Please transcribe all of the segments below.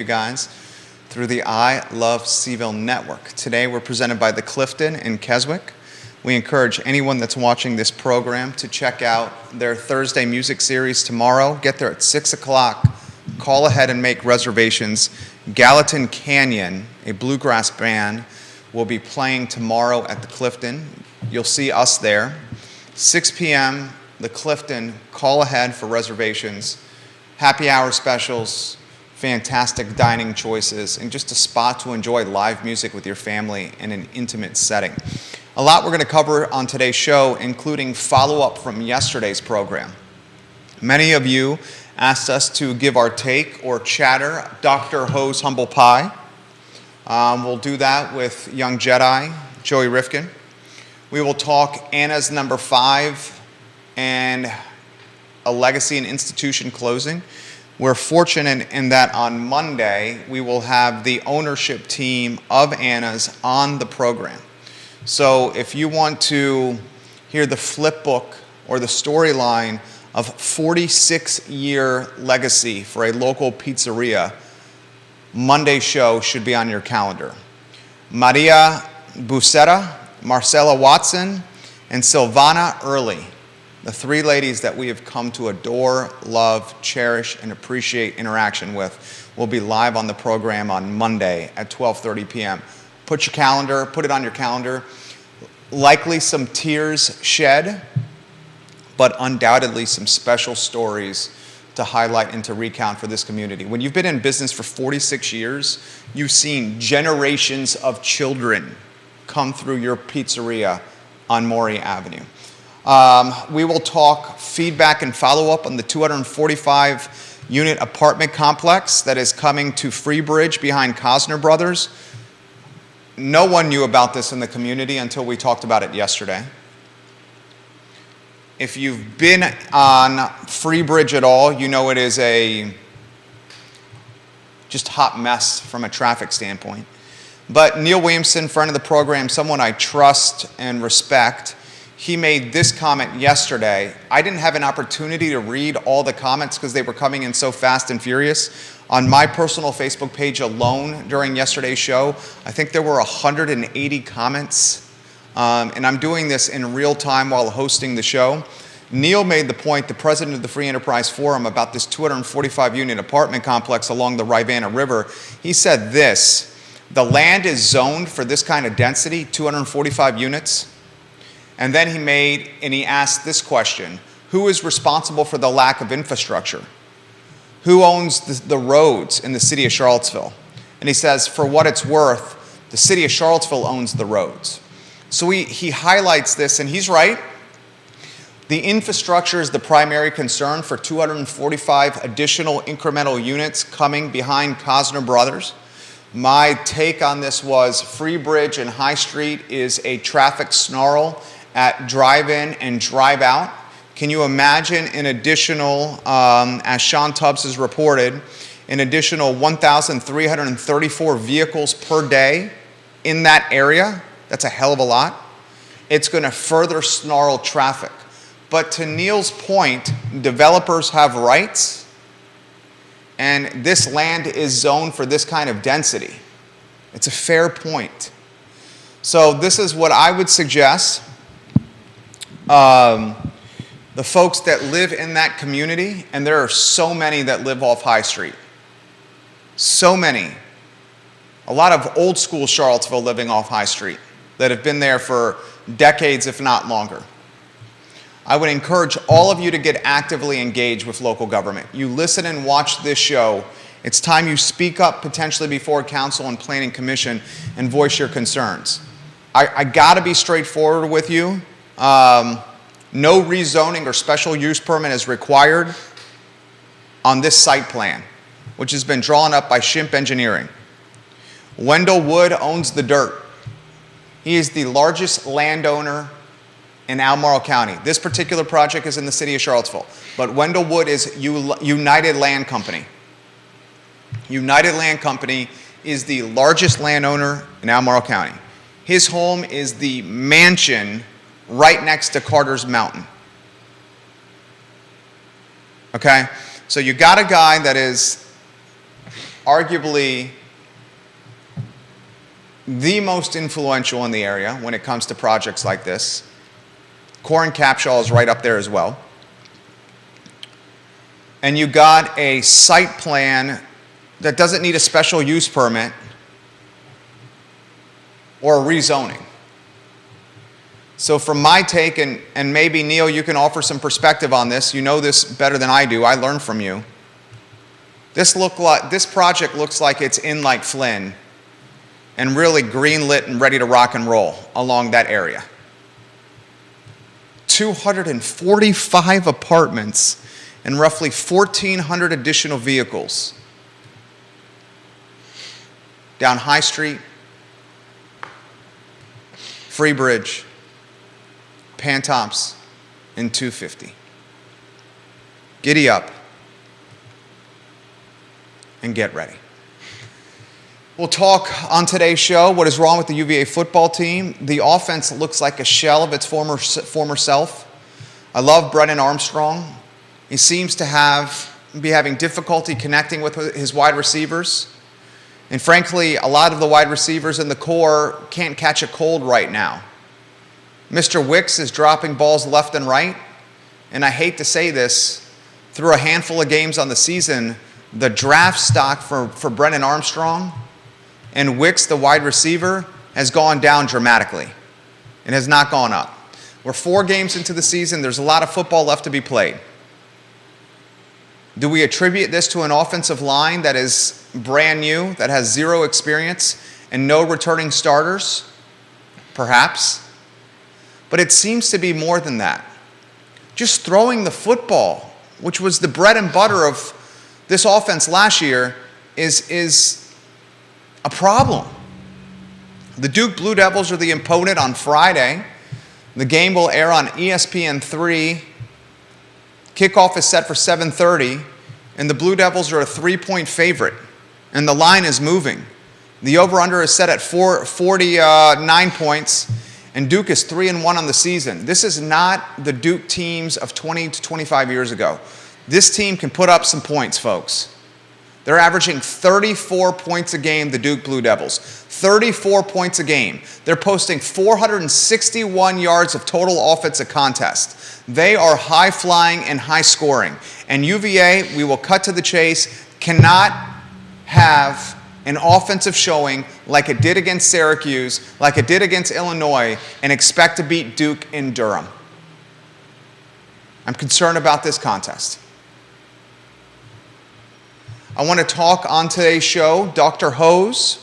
you guys through the I Love CVille Network. Today we're presented by the Clifton in Keswick. We encourage anyone that's watching this program to check out their Thursday music series tomorrow. Get there at 6 o'clock. Call ahead and make reservations. Gallatin Canyon, a bluegrass band, will be playing tomorrow at the Clifton. You'll see us there. 6 p.m., the Clifton. Call ahead for reservations. Happy hour specials, fantastic dining choices, and just a spot to enjoy live music with your family in an intimate setting. A lot we're going to cover on today's show, including follow-up from yesterday's program. Many of you asked us to give our take or chatter Dr. Ho's Humble Pie. We'll do that with young Jedi, Joey Rifkin. We will talk Anna's number 5 and a legacy and institution closing. We're fortunate in that on Monday, we will have the ownership team of Anna's on the program. So if you want to hear the flip book or the storyline of 46-year legacy for a local pizzeria, Monday's show should be on your calendar. Maria Buceta, Marcella Watson, and Silvana Early, the 3 ladies that we have come to adore, love, cherish, and appreciate interaction with, will be live on the program on Monday at 12:30 p.m. Put it on your calendar. Likely some tears shed, but undoubtedly some special stories to highlight and to recount for this community. When you've been in business for 46 years, you've seen generations of children come through your pizzeria on Maury Avenue. We will talk feedback and follow-up on the 245-unit apartment complex that is coming to Freebridge behind Cosner Brothers. No one knew about this in the community until we talked about it yesterday. If you've been on Freebridge at all, you know it is a just hot mess from a traffic standpoint. But Neil Williamson, friend of the program, someone I trust and respect, he made this comment yesterday. I didn't have an opportunity to read all the comments because they were coming in so fast and furious. On my personal Facebook page alone during yesterday's show, I think there were 180 comments. And I'm doing this in real time while hosting the show. Neil made the point, the president of the Free Enterprise Forum, about this 245-unit apartment complex along the Rivanna River. He said this: the land is zoned for this kind of density, 245 units. And then he asked this question: who is responsible for the lack of infrastructure? Who owns the roads in the city of Charlottesville? And he says, for what it's worth, the city of Charlottesville owns the roads. So he highlights this, and he's right. The infrastructure is the primary concern for 245 additional incremental units coming behind Cosner Brothers. My take on this was Freebridge and High Street is a traffic snarl at drive-in and drive-out. Can you imagine an additional, as Sean Tubbs has reported, an additional 1,334 vehicles per day in that area? That's a hell of a lot. It's going to further snarl traffic. But to Neil's point, developers have rights, and this land is zoned for this kind of density. It's a fair point. So this is what I would suggest. The folks that live in that community, and there are so many that live off High Street. So many. A lot of old school Charlottesville living off High Street that have been there for decades, if not longer. I would encourage all of you to get actively engaged with local government. You listen and watch this show. It's time you speak up potentially before council and planning commission and voice your concerns. I got to be straightforward with you. No rezoning or special use permit is required on this site plan, which has been drawn up by Shimp Engineering. Wendell Wood owns the dirt. He is the largest landowner in Albemarle County. This particular project is in the city of Charlottesville, but Wendell Wood is United Land Company. United Land Company is the largest landowner in Albemarle County. His home is the mansion right next to Carter's Mountain. Okay? So you got a guy that is arguably the most influential in the area when it comes to projects like this. Corin Capshaw is right up there as well. And you got a site plan that doesn't need a special use permit or a rezoning. So from my take, and maybe Neil, you can offer some perspective on this. You know this better than I do. I learned from you. This project looks like it's in like Flynn and really green lit and ready to rock and roll along that area. 245 apartments and roughly 1,400 additional vehicles down High Street, Freebridge, Pantops, and 250. Giddy up and get ready. We'll talk on today's show what is wrong with the UVA football team. The offense looks like a shell of its former self. I love Brennan Armstrong. He seems to be having difficulty connecting with his wide receivers. And frankly, a lot of the wide receivers in the core can't catch a cold right now. Mr. Wicks is dropping balls left and right. And I hate to say this, through a handful of games on the season, the draft stock for Brennan Armstrong and Wicks, the wide receiver, has gone down dramatically. It has not gone up. We're 4 games into the season. There's a lot of football left to be played. Do we attribute this to an offensive line that is brand new, that has 0 experience and no returning starters? Perhaps. But it seems to be more than that. Just throwing the football, which was the bread and butter of this offense last year, is a problem. The Duke Blue Devils are the opponent on Friday. The game will air on ESPN3. Kickoff is set for 7:30, and the Blue Devils are a 3-point favorite, and the line is moving. The over-under is set at 49 points, and Duke is 3-1 on the season. This is not the Duke teams of 20 to 25 years ago. This team can put up some points, folks. They're averaging 34 points a game, the Duke Blue Devils. 34 points a game. They're posting 461 yards of total offensive contest. They are high-flying and high-scoring. And UVA, we will cut to the chase, cannot have an offensive showing like it did against Syracuse, like it did against Illinois, and expect to beat Duke in Durham. I'm concerned about this contest. I want to talk on today's show Dr. Hose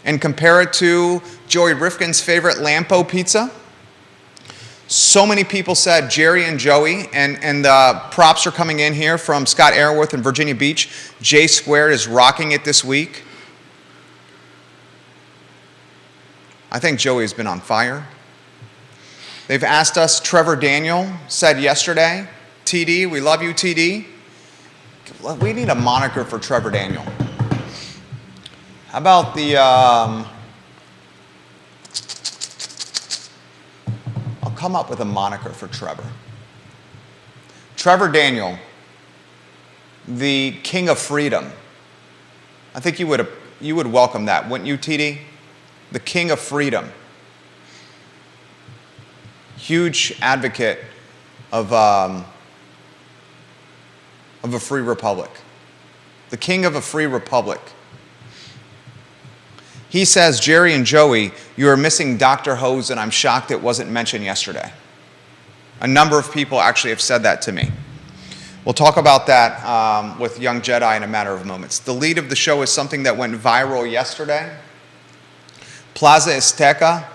and compare it to Joey Rifkin's favorite Lampo pizza. So many people said Jerry and Joey, and props are coming in here from Scott Airworth in Virginia Beach. J Squared is rocking it this week. I think Joey's been on fire. They've asked us, Trevor Daniel said yesterday, TD, we love you, TD. We need a moniker for Trevor Daniel. How about the, I'll come up with a moniker for Trevor. Trevor Daniel, the King of Freedom. I think you would welcome that, wouldn't you, TD? The King of Freedom. Huge advocate of a free republic. The king of a free republic. He says, Jerry and Joey, you are missing Dr. Hose, and I'm shocked it wasn't mentioned yesterday. A number of people actually have said that to me. We'll talk about that with Young Jedi in a matter of moments. The lead of the show is something that went viral yesterday. Plaza Azteca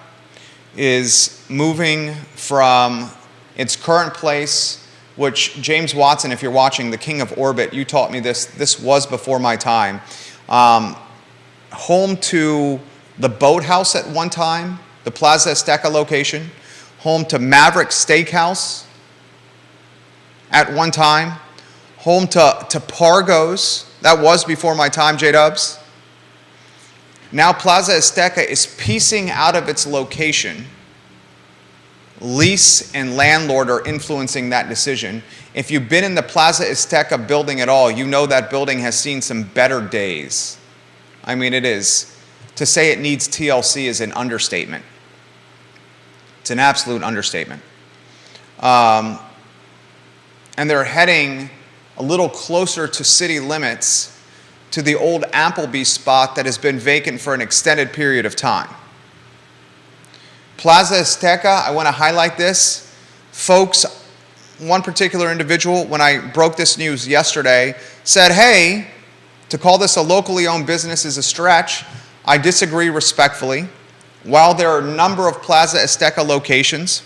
is moving from its current place, which James Watson, if you're watching, the king of orbit, you taught me this. This was before my time. Home to the Boathouse at one time, the Plaza Azteca location. Home to Maverick Steakhouse at one time. Home to Pargo's. That was before my time, J-Dubs. Now Plaza Azteca is piecing out of its location. Lease and landlord are influencing that decision. If you've been in the Plaza Azteca building at all, you know that building has seen some better days. I mean, it is. To say it needs TLC is an understatement. It's an absolute understatement. And they're heading a little closer to city limits to the old Applebee's spot that has been vacant for an extended period of time. Plaza Azteca, I want to highlight this. Folks, one particular individual, when I broke this news yesterday, said, hey, to call this a locally owned business is a stretch. I disagree respectfully. While there are a number of Plaza Azteca locations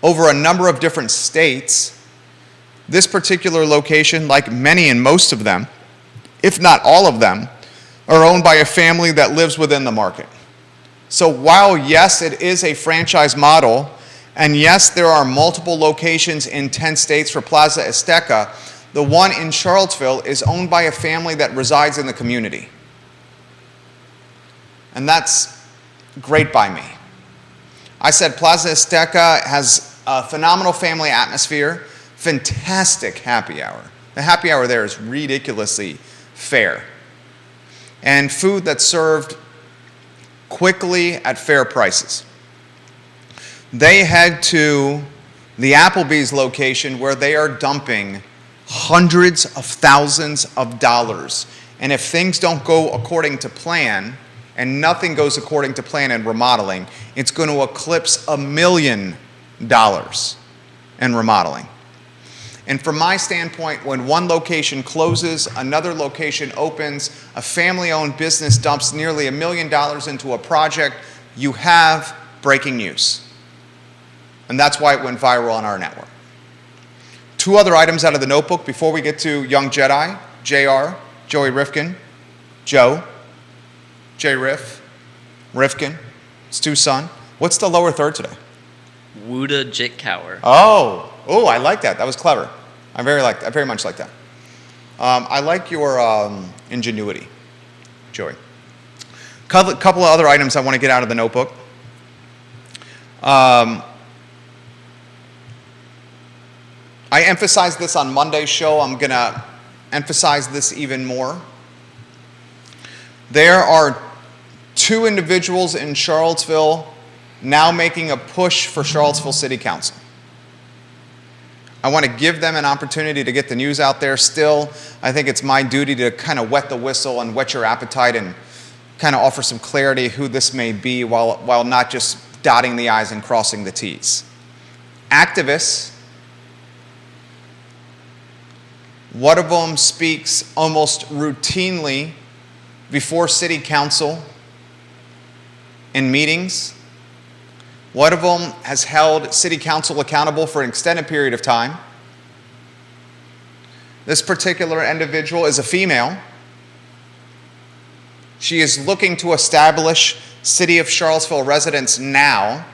over a number of different states, this particular location, like many and most of them, if not all of them, are owned by a family that lives within the market. So while, yes, it is a franchise model, and yes, there are multiple locations in 10 states for Plaza Azteca, the one in Charlottesville is owned by a family that resides in the community. And that's great by me. I said Plaza Azteca has a phenomenal family atmosphere, fantastic happy hour. The happy hour there is ridiculously fair. And food that's served quickly at fair prices. They head to the Applebee's location where they are dumping hundreds of thousands of dollars. And if things don't go according to plan, and nothing goes according to plan in remodeling, it's going to eclipse $1 million in remodeling. And from my standpoint, when one location closes, another location opens, a family-owned business dumps nearly $1 million into a project, you have breaking news. And that's why it went viral on our network. 2 other items out of the notebook before we get to Young Jedi, JR, Joey Rifkin, Joe, J. Rifkin, Stu's son. What's the lower third today? Wuda Jitkower. Oh, I like that. That was clever. I very much like that. I like your ingenuity, Joey. Couple of other items I want to get out of the notebook. I emphasized this on Monday's show. I'm going to emphasize this even more. There are 2 individuals in Charlottesville now making a push for Charlottesville City Council. I want to give them an opportunity to get the news out there. Still, I think it's my duty to kind of wet the whistle and whet your appetite and kind of offer some clarity who this may be while not just dotting the I's and crossing the T's. Activists, one of them speaks almost routinely before City Council in meetings. One of them has held City Council accountable for an extended period of time. This particular individual is a female. She is looking to establish City of Charlottesville residents now.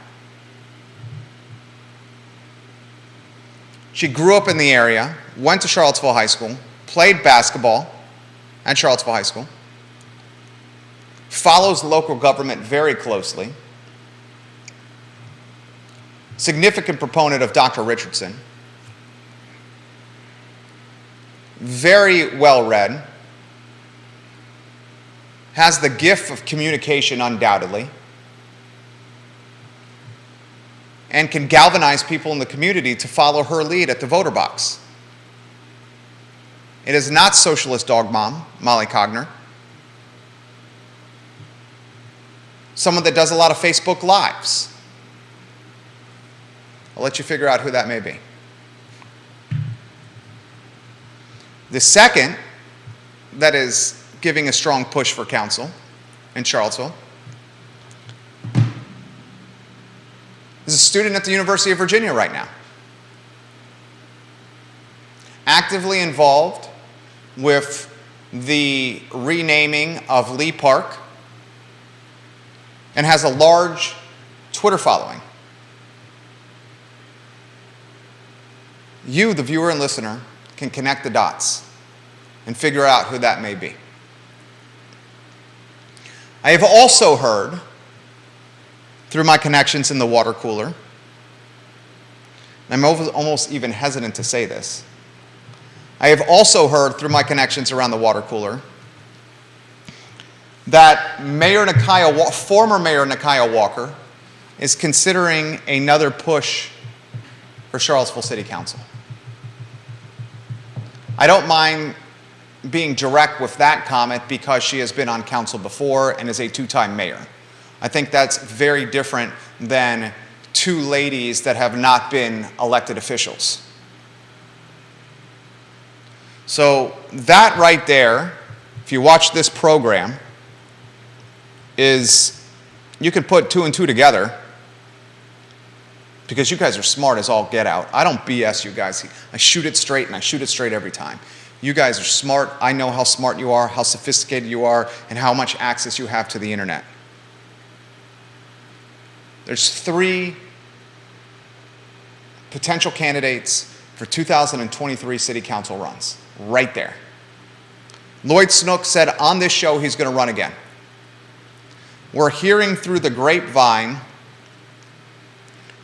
She grew up in the area, went to Charlottesville High School, played basketball at Charlottesville High School, follows local government very closely, significant proponent of Dr. Richardson, very well read, has the gift of communication undoubtedly, and can galvanize people in the community to follow her lead at the voter box. It is not socialist dog mom, Molly Cogner. Someone that does a lot of Facebook Lives. I'll let you figure out who that may be. The second that is giving a strong push for council in Charlottesville is a student at the University of Virginia right now. Actively involved with the renaming of Lee Park and has a large Twitter following. You, the viewer and listener, can connect the dots and figure out who that may be. I have also heard, through my connections in the water cooler, and I'm almost even hesitant to say this, I have also heard through my connections around the water cooler that former Mayor Nakia Walker is considering another push for Charlottesville City Council. I don't mind being direct with that comment because she has been on council before and is a two-time mayor. I think that's very different than two ladies that have not been elected officials. So that right there, if you watch this program, is you can put two and two together because you guys are smart as all get out. I don't BS you guys. I shoot it straight, and I shoot it straight every time. You guys are smart. I know how smart you are, how sophisticated you are, and how much access you have to the internet. There's 3 potential candidates for 2023 city council runs, right there. Lloyd Snook said on this show he's going to run again. We're hearing through the grapevine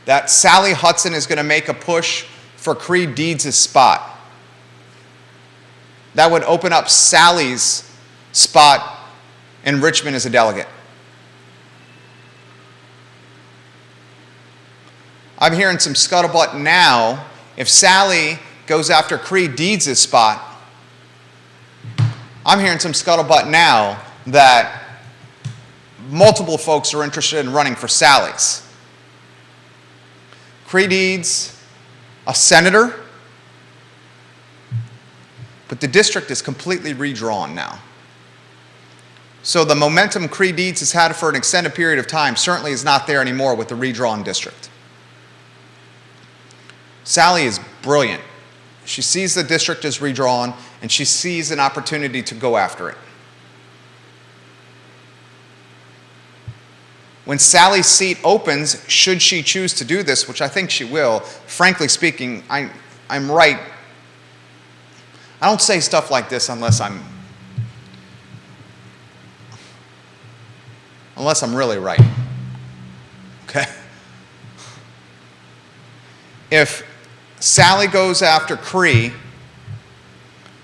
that Sally Hudson is going to make a push for Creed Deeds' spot. That would open up Sally's spot in Richmond as a delegate. I'm hearing some scuttlebutt now. If Sally goes after Creed Deeds' spot, I'm hearing some scuttlebutt now that multiple folks are interested in running for Sally's. Creed Deeds, a senator, but the district is completely redrawn now. So the momentum Creed Deeds has had for an extended period of time certainly is not there anymore with the redrawn district. Sally is brilliant. She sees the district as redrawn, and she sees an opportunity to go after it. When Sally's seat opens, should she choose to do this, which I think she will, frankly speaking, I'm right. I don't say stuff like this unless I'm really right. Okay? If Sally goes after Cree,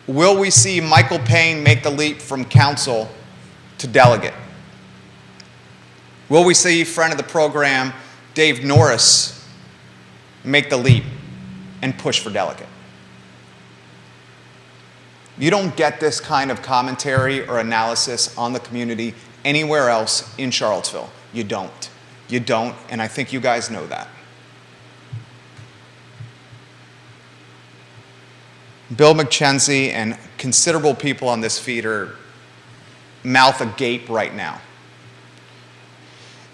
will we see Michael Payne make the leap from council to delegate? Will we see friend of the program Dave Norris make the leap and push for delegate? You don't get this kind of commentary or analysis on the community anywhere else in Charlottesville. You don't. You don't, and I think you guys know that. Bill McKenzie and considerable people on this feed are mouth agape right now.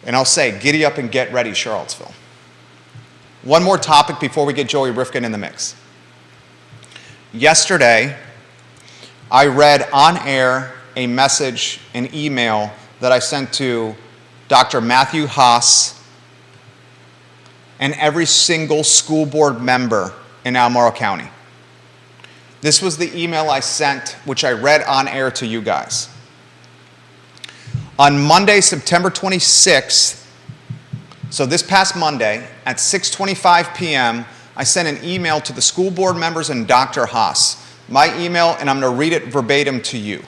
And I'll say, giddy up and get ready, Charlottesville. One more topic before we get Joey Rifkin in the mix. Yesterday, I read on air a message, an email that I sent to Dr. Matthew Haas and every single school board member in Albemarle County. This was the email I sent, which I read on air to you guys. On Monday, September 26th, so this past Monday, at 6:25 p.m., I sent an email to the school board members and Dr. Haas. My email, and I'm going to read it verbatim to you.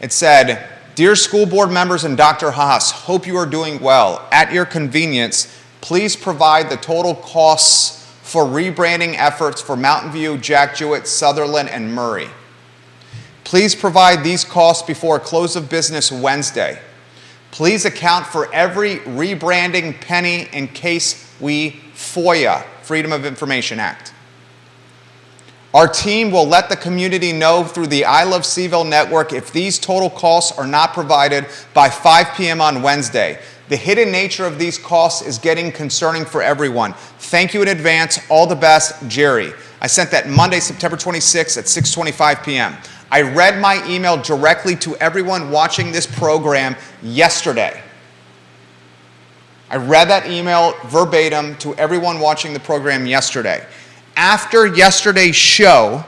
It said, "Dear school board members and Dr. Haas, hope you are doing well. At your convenience, please provide the total costs for rebranding efforts for Mountain View, Jack Jewett, Sutherland, and Murray. Please provide these costs before close of business Wednesday. Please account for every rebranding penny in case we FOIA, Freedom of Information Act. Our team will let the community know through the I Love CVille Network if these total costs are not provided by 5 p.m. on Wednesday. The hidden nature of these costs is getting concerning for everyone. Thank you in advance. All the best, Jerry." I sent that Monday, September 26th at 6:25 p.m. I read my email directly to everyone watching this program yesterday. I read that email verbatim to everyone watching the program yesterday. After yesterday's show,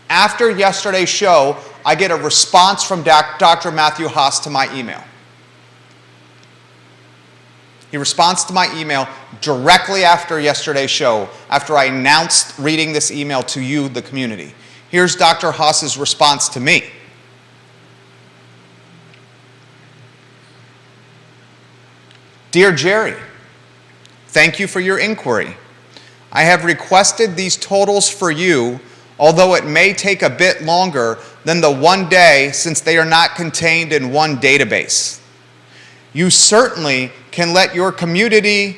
I get a response from Dr. Matthew Haas to my email. He responds to my email directly after yesterday's show, after I announced reading this email to you, the community. Here's Dr. Haas's response to me. Dear Jerry, thank you for your inquiry. I have requested these totals for you, although it may take a bit longer than the 1 day since they are not contained in one database. You certainly can let your community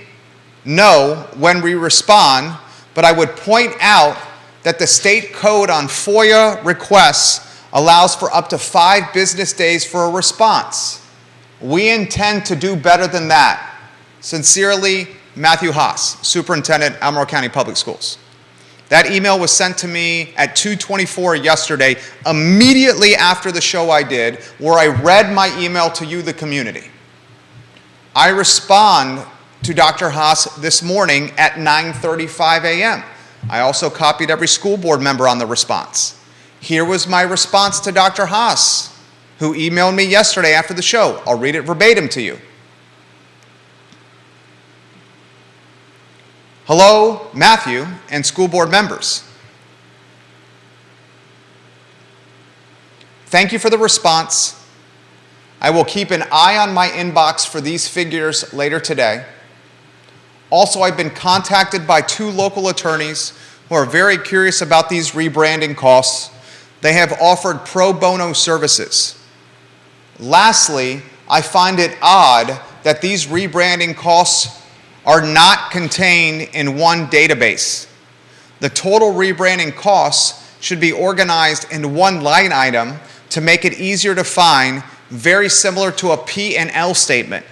know when we respond, but I would point out that the state code on FOIA requests allows for up to 5 business days for a response. We intend to do better than that. Sincerely, Matthew Haas, Superintendent, Albemarle County Public Schools. That email was sent to me at 2:24 yesterday, immediately after the show I did, where I read my email to you, the community. I respond to Dr. Haas this morning at 9:35 a.m. I also copied every school board member on the response. Here was my response to Dr. Haas, who emailed me yesterday after the show. I'll read it verbatim to you. Hello, Matthew and school board members. Thank you for the response. I will keep an eye on my inbox for these figures later today. Also, I've been contacted by 2 local attorneys who are very curious about these rebranding costs. They have offered pro bono services. Lastly, I find it odd that these rebranding costs are not contained in one database. The total rebranding costs should be organized in one line item to make it easier to find, very similar to a P&L statement.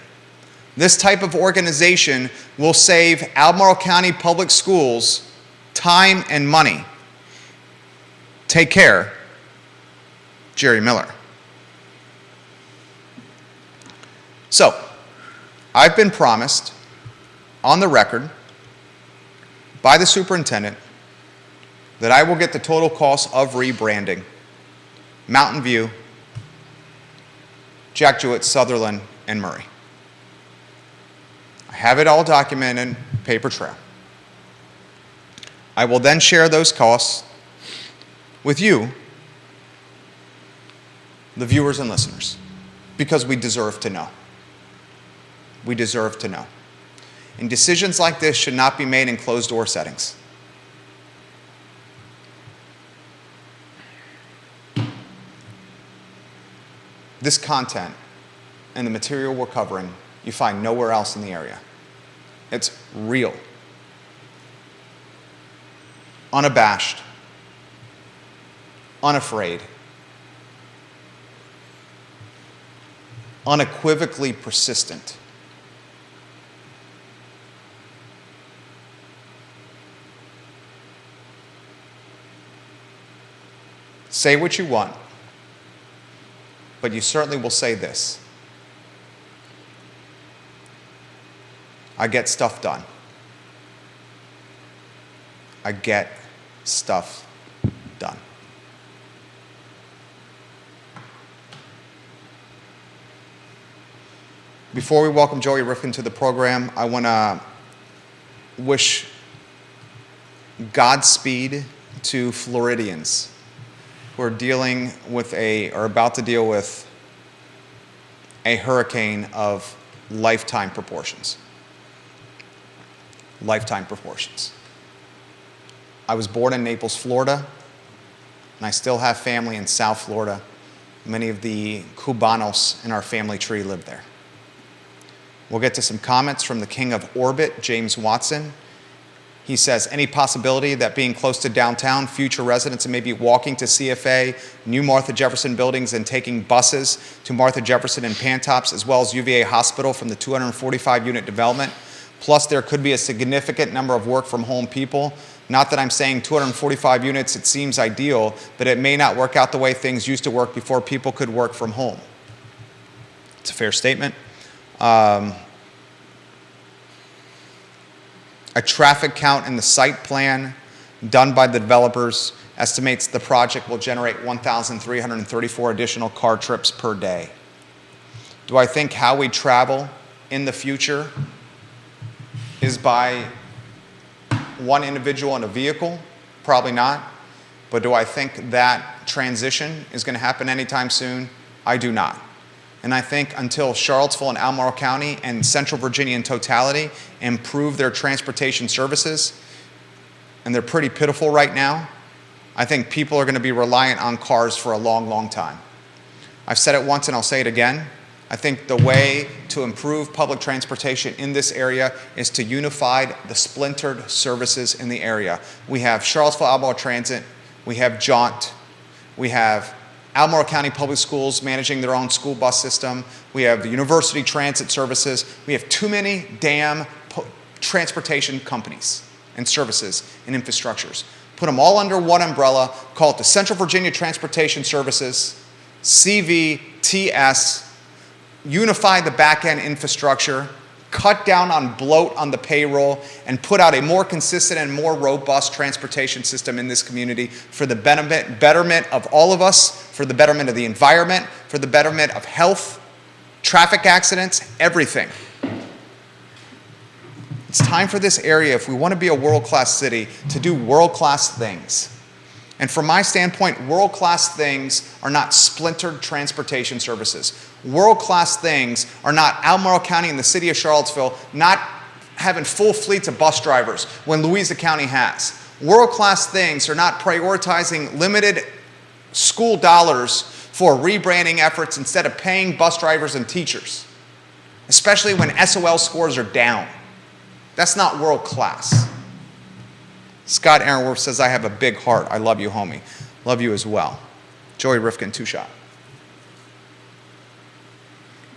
This type of organization will save Albemarle County Public Schools time and money. Take care, Jerry Miller. So, I've been promised, on the record, by the superintendent, that I will get the total cost of rebranding Mountain View, Jack Jewett, Sutherland, and Murray. I have it all documented, paper trail. I will then share those costs with you, the viewers and listeners, because we deserve to know. We deserve to know. And decisions like this should not be made in closed-door settings. This content and the material we're covering, you find nowhere else in the area. It's real, unabashed, unafraid, unequivocally persistent. Say what you want, but you certainly will say this: I get stuff done. I get stuff done. Before we welcome Joey Rifkin to the program, I want to wish Godspeed to Floridians who are dealing with or about to deal with a hurricane of lifetime proportions. Lifetime proportions. I was born in Naples, Florida, and I still have family in South Florida. Many of the Cubanos in our family tree live there. We'll get to some comments from the king of orbit, James Watson. He says, any possibility that being close to downtown, future residents may be walking to CFA, new Martha Jefferson buildings, and taking buses to Martha Jefferson and Pantops, as well as UVA Hospital from the 245-unit development. Plus, there could be a significant number of work-from-home people. Not that I'm saying 245 units, it seems ideal, but it may not work out the way things used to work before people could work from home. It's a fair statement. A traffic count in the site plan done by the developers estimates the project will generate 1,334 additional car trips per day. Do I think how we travel in the future is by one individual in a vehicle? Probably not. But do I think that transition is going to happen anytime soon? I do not. And I think until Charlottesville and Albemarle County and Central Virginia in totality improve their transportation services, and they're pretty pitiful right now, I think people are going to be reliant on cars for a long, long time. I've said it once and I'll say it again. I think the way to improve public transportation in this area is to unify the splintered services in the area. We have Charlottesville Albemarle Transit, we have Jaunt, we have Albemarle County Public Schools managing their own school bus system, we have the University Transit Services. We have too many damn transportation companies and services and infrastructures. Put them all under one umbrella, call it the Central Virginia Transportation Services, CVTS, unify the back-end infrastructure, cut down on bloat on the payroll, and put out a more consistent and more robust transportation system in this community for the betterment of all of us, for the betterment of the environment, for the betterment of health, traffic accidents, everything. It's time for this area, if we want to be a world-class city, to do world-class things. And from my standpoint, world-class things are not splintered transportation services. World-class things are not Albemarle County and the city of Charlottesville not having full fleets of bus drivers when Louisa County has. World-class things are not prioritizing limited school dollars for rebranding efforts instead of paying bus drivers and teachers, especially when SOL scores are down. That's not world-class. Scott Aaronworth says, I have a big heart. I love you, homie. Love you as well. Joey Rifkin, 2-shot.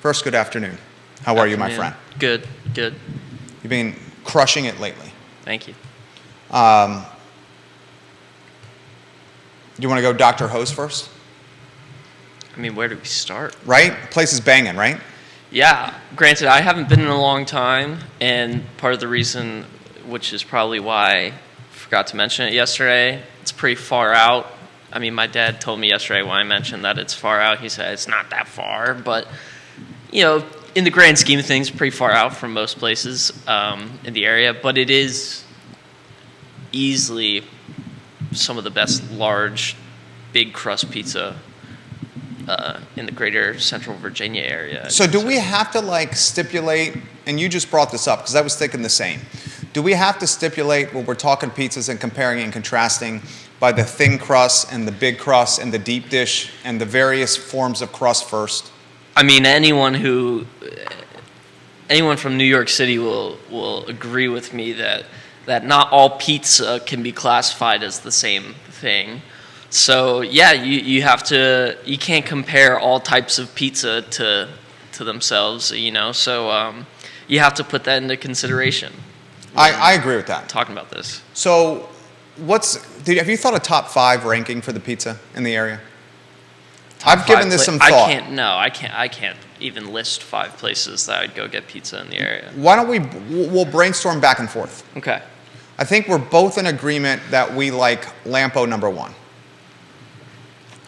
First, good afternoon. How are you, my friend? Good. You've been crushing it lately. Thank you. You want to go Dr. Hose first? I mean, where do we start? Right? Place is banging, right? Yeah. Granted, I haven't been in a long time, and part of the reason, which is probably why I forgot to mention it yesterday, it's pretty far out. I mean, my dad told me yesterday when I mentioned that it's far out, he said it's not that far, but, you know, in the grand scheme of things, pretty far out from most places in the area, but it is easily some of the best large, big crust pizza in the greater Central Virginia area. So do we have to stipulate, and you just brought this up because I was thinking the same, do we have to stipulate when we're talking pizzas and comparing and contrasting by the thin crust and the big crust and the deep dish and the various forms of crust first? I mean, anyone from New York City will agree with me that not all pizza can be classified as the same thing. So yeah, you can't compare all types of pizza to themselves, you know. So you have to put that into consideration. I agree with that. Talking about this. So have you thought of top 5 ranking for the pizza in the area? I've given this some thought. I can't even list 5 places that I'd go get pizza in the area. Why don't we'll brainstorm back and forth. Okay. I think we're both in agreement that we like Lampo number 1.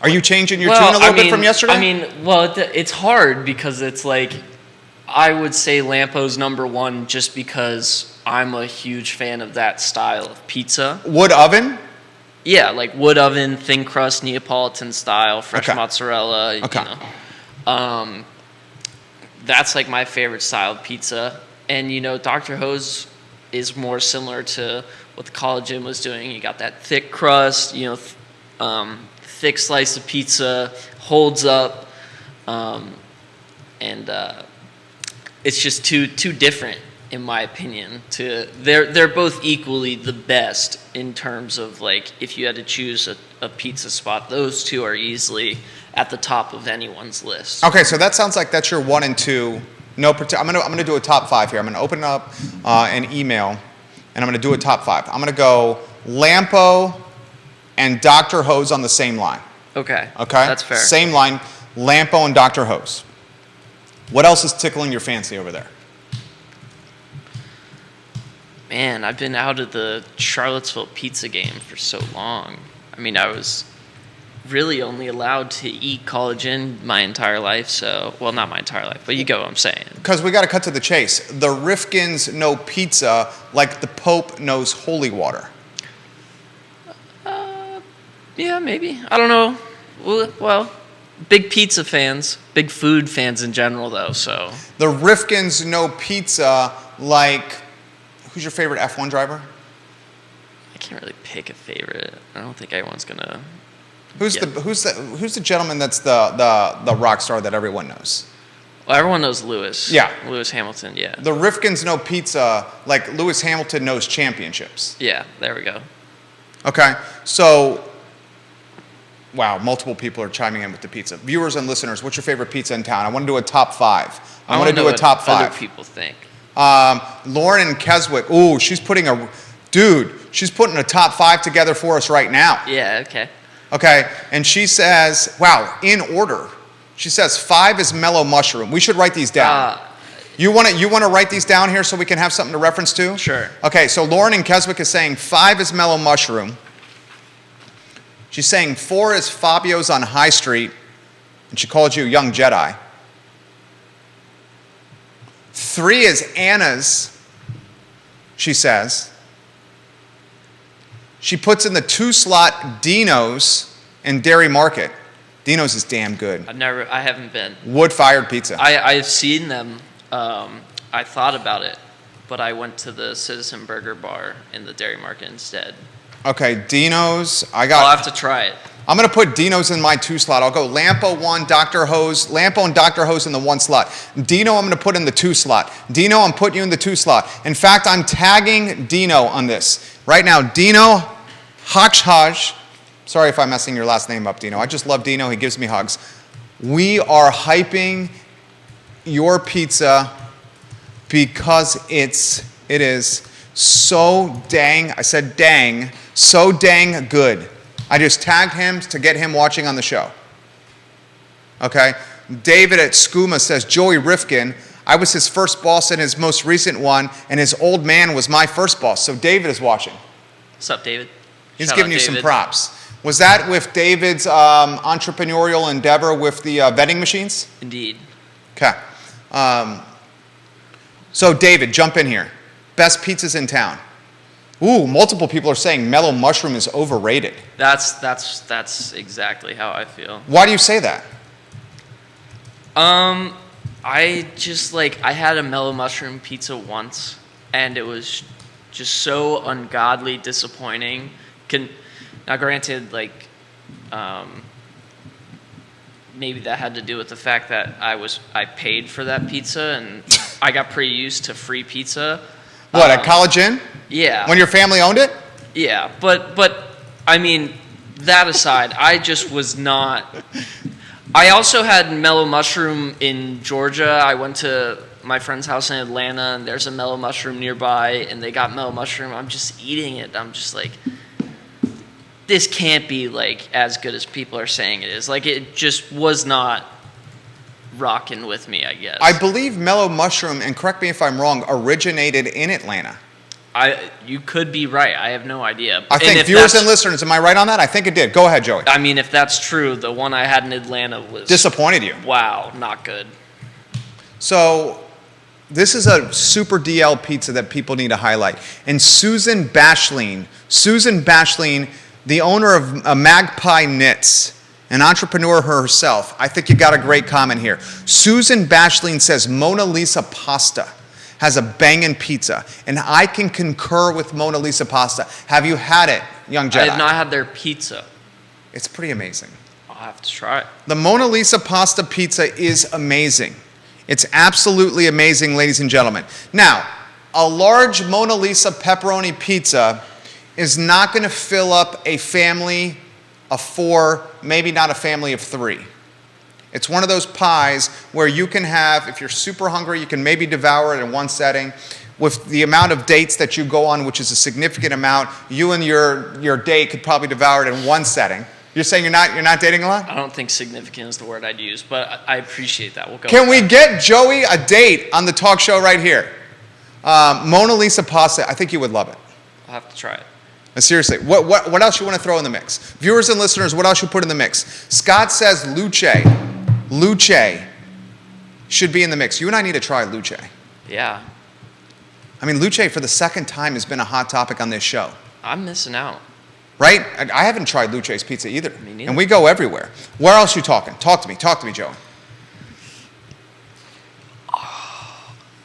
Are you changing your tune a little bit from yesterday? I mean, well, it's hard because it's like, I would say Lampo's number 1 just because I'm a huge fan of that style of pizza. Wood oven? Yeah, like wood oven, thin crust, Neapolitan style, fresh mozzarella. Okay. You know. That's like my favorite style of pizza. And, you know, Dr. Hose is more similar to what the College Inn was doing. You got that thick crust, you know, thick slice of pizza, holds up, and it's just too different, in my opinion. They're both equally the best in terms of, like, if you had to choose a pizza spot, those two are easily at the top of anyone's list. Okay, so that sounds like that's your 1 and 2. I'm gonna do a top 5 here. I'm gonna open up an email, and I'm gonna do a top 5. I'm gonna go Lampo and Dr. Hose on the same line. Okay. Okay? That's fair. Same line, Lampo and Dr. Hose. What else is tickling your fancy over there? Man, I've been out of the Charlottesville pizza game for so long. I mean, I was really only allowed to eat College Inn my entire life, so, well, not my entire life, but you get what I'm saying. Because we got to cut to the chase. The Rifkins know pizza like the Pope knows holy water. Yeah, maybe. I don't know. Well, big pizza fans, big food fans in general, though. So The Rifkins know pizza like. Who's your favorite F1 driver? I can't really pick a favorite. I don't think everyone's gonna. Who's the gentleman that's the rock star that everyone knows? Well, everyone knows Lewis. Yeah. Lewis Hamilton. Yeah. The Rifkins know pizza like Lewis Hamilton knows championships. Yeah. There we go. Okay, so. Wow, multiple people are chiming in with the pizza. Viewers and listeners, what's your favorite pizza in town? I want to do a top 5. I want to do a top 5. Other people think. Lauren in Keswick. Ooh, she's putting a top 5 together for us right now. Yeah. Okay. Okay, and she says, wow, in order. She says 5 is mellow mushroom. We should write these down. You want to write these down here so we can have something to reference to? Sure. Okay, so Lauren in Keswick is saying 5 is mellow mushroom. She's saying 4 is Fabio's on High Street, and she called you Young Jedi. 3 is Anna's, she says. She puts in the 2 slot Dino's in Dairy Market. Dino's is damn good. I haven't been. Wood-fired pizza. I've seen them. I thought about it, but I went to the Citizen Burger Bar in the Dairy Market instead. Okay, Dino's. I'll have to try it. I'm going to put Dino's in my 2 slot. I'll go Lampo 1, Dr. Hose. Lampo and Dr. Hose in the 1 slot. Dino, I'm going to put in the 2 slot. Dino, I'm putting you in the 2 slot. In fact, I'm tagging Dino on this. Right now, Dino Hakshaj. Sorry if I'm messing your last name up, Dino. I just love Dino. He gives me hugs. We are hyping your pizza because it is so dang, I said dang, so dang good. I just tagged him to get him watching on the show. Okay? David at Skooma says, Joey Rifkin, I was his first boss in his most recent one, and his old man was my first boss. So David is watching. What's up, David? He's Shout giving out, you David. some props. Was that with David's entrepreneurial endeavor with the vending machines? Indeed. Okay. So David, jump in here. Best pizzas in town. Ooh, multiple people are saying mellow mushroom is overrated. That's exactly how I feel. Why do you say that? I just I had a mellow mushroom pizza once, and it was just so ungodly disappointing. Now, granted, maybe that had to do with the fact that I paid for that pizza, and I got pretty used to free pizza. What, at College Inn? Yeah. When your family owned it? Yeah, but I mean, that aside, I just was not. I also had mellow mushroom in Georgia. I went to my friend's house in Atlanta, and there's a mellow mushroom nearby, and they got mellow mushroom. I'm just eating it. I'm just like, this can't be as good as people are saying it is. It just was not rocking with me, I guess. I believe mellow mushroom, and correct me if I'm wrong, originated in Atlanta. You could be right. I have no idea. I think viewers and listeners, am I right on that? I think it did. Go ahead, Joey. I mean, if that's true, the one I had in Atlanta was disappointed you. Wow, not good. So this is a super DL pizza that people need to highlight. And Susan Bashleen, the owner of Magpie Knits, an entrepreneur herself, I think you got a great comment here. Susan Bashleen says Mona Lisa Pasta has a banging pizza, and I can concur with Mona Lisa Pasta. Have you had it, Young Jedi? I have not had their pizza. It's pretty amazing. I'll have to try it. The Mona Lisa Pasta pizza is amazing. It's absolutely amazing, ladies and gentlemen. Now, a large Mona Lisa pepperoni pizza is not going to fill up a family of 4, maybe not a family of 3. It's one of those pies where you can have, if you're super hungry, you can maybe devour it in one setting. With the amount of dates that you go on, which is a significant amount, you and your date could probably devour it in one setting. You're saying you're not dating a lot? I don't think significant is the word I'd use, but I appreciate that. We'll go. Can we get Joey a date on the talk show right here? Mona Lisa Pasta, I think you would love it. I'll have to try it. Seriously, what else you want to throw in the mix? Viewers and listeners, what else you put in the mix? Scott says Luce should be in the mix. You and I need to try Luce. Yeah. I mean, Luce for the second time has been a hot topic on this show. I'm missing out. right? I haven't tried Luce's Pizza either. Me neither. And we go everywhere. Where else you talking? Talk to me, Joey.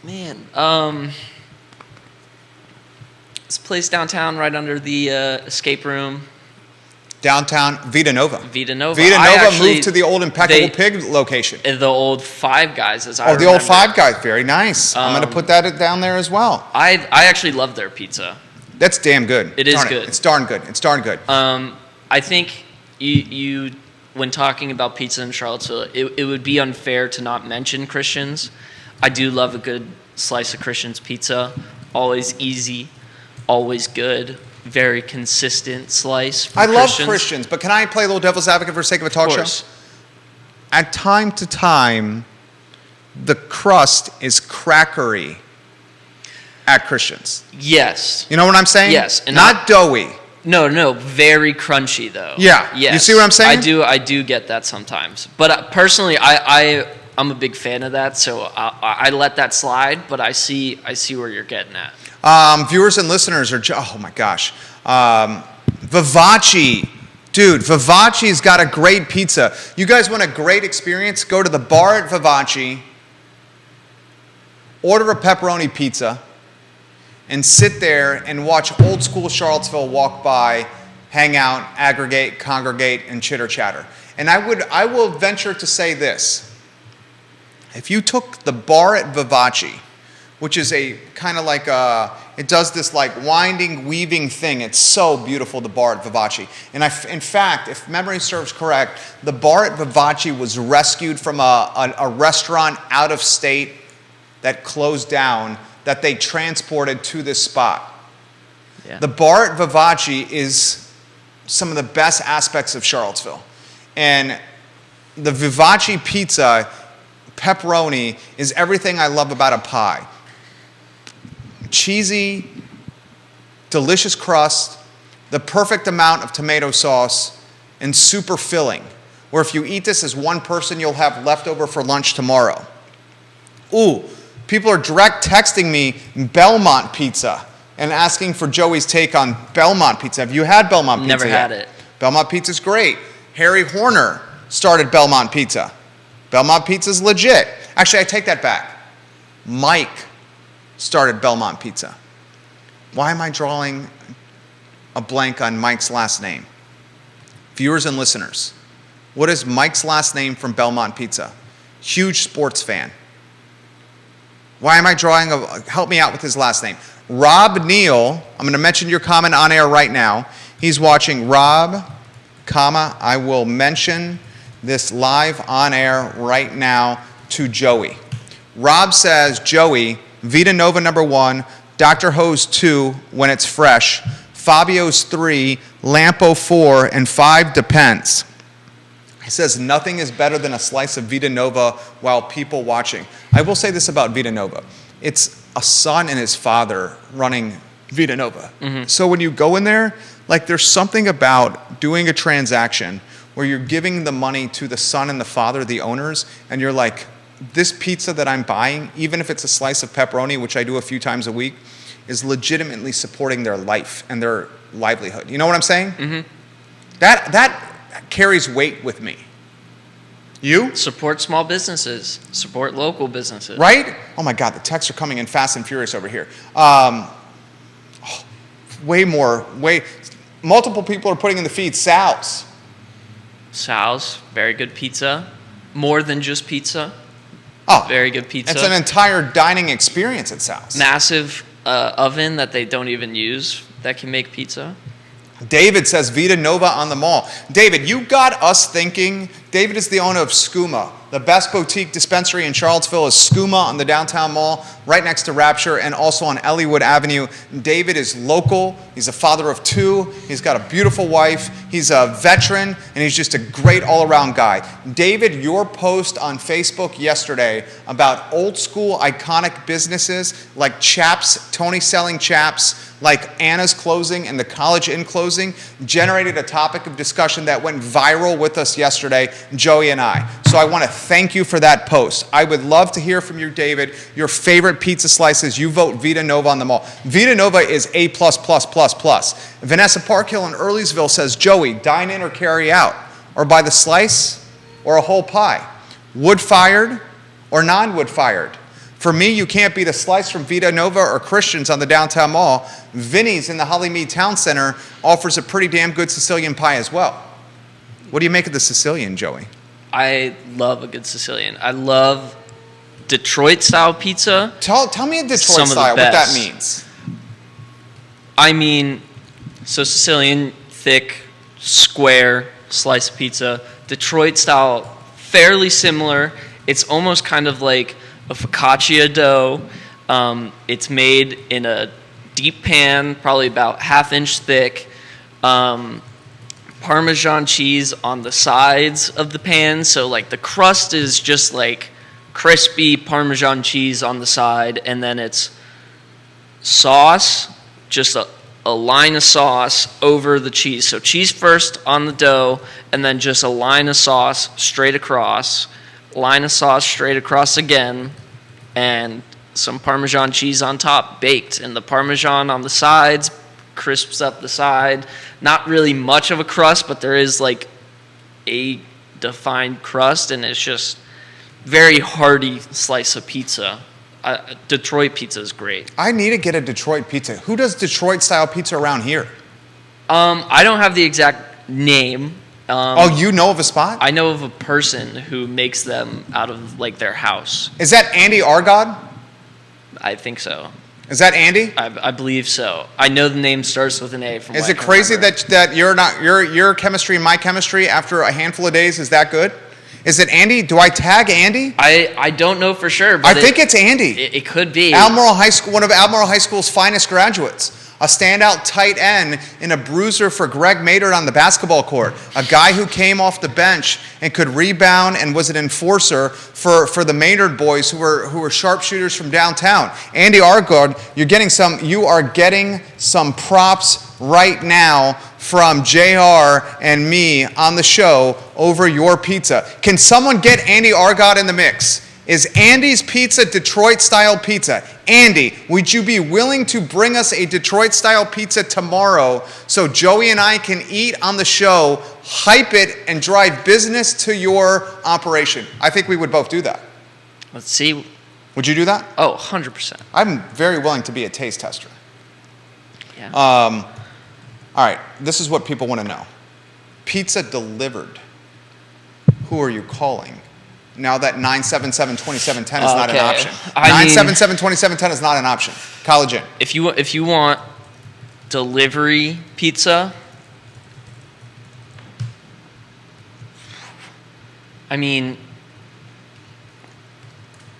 Man, this place downtown right under the escape room. Downtown Vita Nova. Vita Nova. Vita Nova moved to the old Impeccable Pig location. The old Five Guys, as I remember. The old Five Guys. Very nice. I'm going to put that down there as well. I actually love their pizza. That's damn good. It is good. It's darn good. It's darn good. I think you when talking about pizza in Charlottesville, it would be unfair to not mention Christian's. I do love a good slice of Christian's pizza. Always easy, always good. Very consistent slice from I love Christian's. Christians, but can I play a little devil's advocate for the sake of a talk show? At time to time, the crust is crackery at Christian's. Yes. You know what I'm saying? Yes. And not doughy. No, very crunchy though. Yeah. Yes. You see what I'm saying? I do get that sometimes. But personally, I'm a big fan of that, so I let that slide, but I see where you're getting at. Viewers and listeners are, oh my gosh. Vivace. Dude, Vivace's got a great pizza. You guys want a great experience? Go to the bar at Vivace, order a pepperoni pizza, and sit there and watch old school Charlottesville walk by, hang out, aggregate, congregate, and chitter chatter. And I will venture to say this. If you took the bar at Vivace, which is a kind of like it does this like winding, weaving thing. It's so beautiful, the bar at Vivace. And in fact, if memory serves correct, the bar at Vivace was rescued from a restaurant out of state that closed down that they transported to this spot. Yeah. The bar at Vivace is some of the best aspects of Charlottesville. And the Vivace pizza, pepperoni, is everything I love about a pie. Cheesy, delicious crust, the perfect amount of tomato sauce, and super filling. Where if you eat this as one person, you'll have leftover for lunch tomorrow. Ooh, people are direct texting me Belmont Pizza and asking for Joey's take on Belmont Pizza. Have you had Belmont Pizza Never had it. Belmont Pizza's great. Harry Horner started Belmont Pizza. Belmont Pizza's legit. Actually, I take that back. Mike started Belmont Pizza. Why am I drawing a blank on Mike's last name? Viewers and listeners, what is Mike's last name from Belmont Pizza? Huge sports fan. Why am I drawing help me out with his last name. Rob Neal, I'm going to mention your comment on air right now. He's watching. Rob, I will mention this live on air right now to Joey. Rob says, Joey, Vita Nova number 1, Dr. Ho's 2 when it's fresh, Fabio's 3, Lampo 4, and 5 depends. He says nothing is better than a slice of Vita Nova while people watching. I will say this about Vita Nova. It's a son and his father running Vita Nova. Mm-hmm. So when you go in there, like there's something about doing a transaction where you're giving the money to the son and the father, the owners, and you're like, this pizza that I'm buying, even if it's a slice of pepperoni, which I do a few times a week, is legitimately supporting their life and their livelihood. You know what I'm saying? Mm-hmm. That carries weight with me. You? Support small businesses. Support local businesses. Right? Oh my God, the texts are coming in fast and furious over here. Multiple people are putting in the feed. Sal's, very good pizza. More than just pizza. Oh, very good pizza. It's an entire dining experience at Sal's. Massive oven that they don't even use that can make pizza. David says Vita Nova on the mall. David, you got us thinking. David is the owner of Skooma. The best boutique dispensary in Charlottesville is Skooma on the downtown mall, right next to Rapture, and also on Elliowood Avenue. David is local. He's a father of 2. He's got a beautiful wife. He's a veteran, and he's just a great all-around guy. David, your post on Facebook yesterday about old school iconic businesses like Chaps, Tony selling Chaps, like Anna's closing and the College Inn closing generated a topic of discussion that went viral with us yesterday, Joey and I. So I want to thank you for that post. I would love to hear from you, David, your favorite pizza slices. You vote Vita Nova on them all. Vita Nova is A++++. Vanessa Parkhill in Earlysville says, Joey, dine in or carry out, or by the slice or a whole pie, wood-fired or non-wood-fired. For me, you can't beat a slice from Vita Nova or Christian's on the downtown mall. Vinny's in the Hollymead Town Center offers a pretty damn good Sicilian pie as well. What do you make of the Sicilian, Joey? I love a good Sicilian. I love Detroit-style pizza. Tell me a Detroit style, what that means. I mean, so Sicilian, thick, square, slice of pizza. Detroit style, fairly similar. It's almost kind of like a focaccia dough. It's made in a deep pan, probably about ½ inch thick. Parmesan cheese on the sides of the pan. So like the crust is just like crispy Parmesan cheese on the side. And then it's sauce, just a line of sauce over the cheese. So cheese first on the dough, and then just a line of sauce straight across. Line of sauce straight across again, and some Parmesan cheese on top, baked. And the Parmesan on the sides crisps up the side. Not really much of a crust, but there is like a defined crust, and it's just very hearty slice of pizza. Detroit pizza is great. I need to get a Detroit pizza. Who does Detroit-style pizza around here? I don't have the exact name. You know of a spot? I know of a person who makes them out of like their house. Is that Andy Argod? I think so. Is that Andy? I believe so. I know the name starts with an A. Is it crazy that your chemistry and my chemistry after a handful of days is that good? Is it Andy? Do I tag Andy? I don't know for sure, but I think it's Andy. It could be. Albemarle High School, one of Albemarle High School's finest graduates. A standout tight end and a bruiser for Greg Maynard on the basketball court. A guy who came off the bench and could rebound and was an enforcer for the Maynard boys who were sharpshooters from downtown. Andy Argod, you are getting some props right now from JR and me on the show over your pizza. Can someone get Andy Argod in the mix? Is Andy's Pizza Detroit-style pizza? Andy, would you be willing to bring us a Detroit-style pizza tomorrow so Joey and I can eat on the show, hype it, and drive business to your operation? I think we would both do that. Let's see. Would you do that? Oh, 100%. I'm very willing to be a taste tester. Yeah. All right, this is what people want to know. Pizza delivered. Who are you calling? Now that 977-2710 is not an option. 977-2710 is not an option. College Inn. If you want delivery pizza, I mean,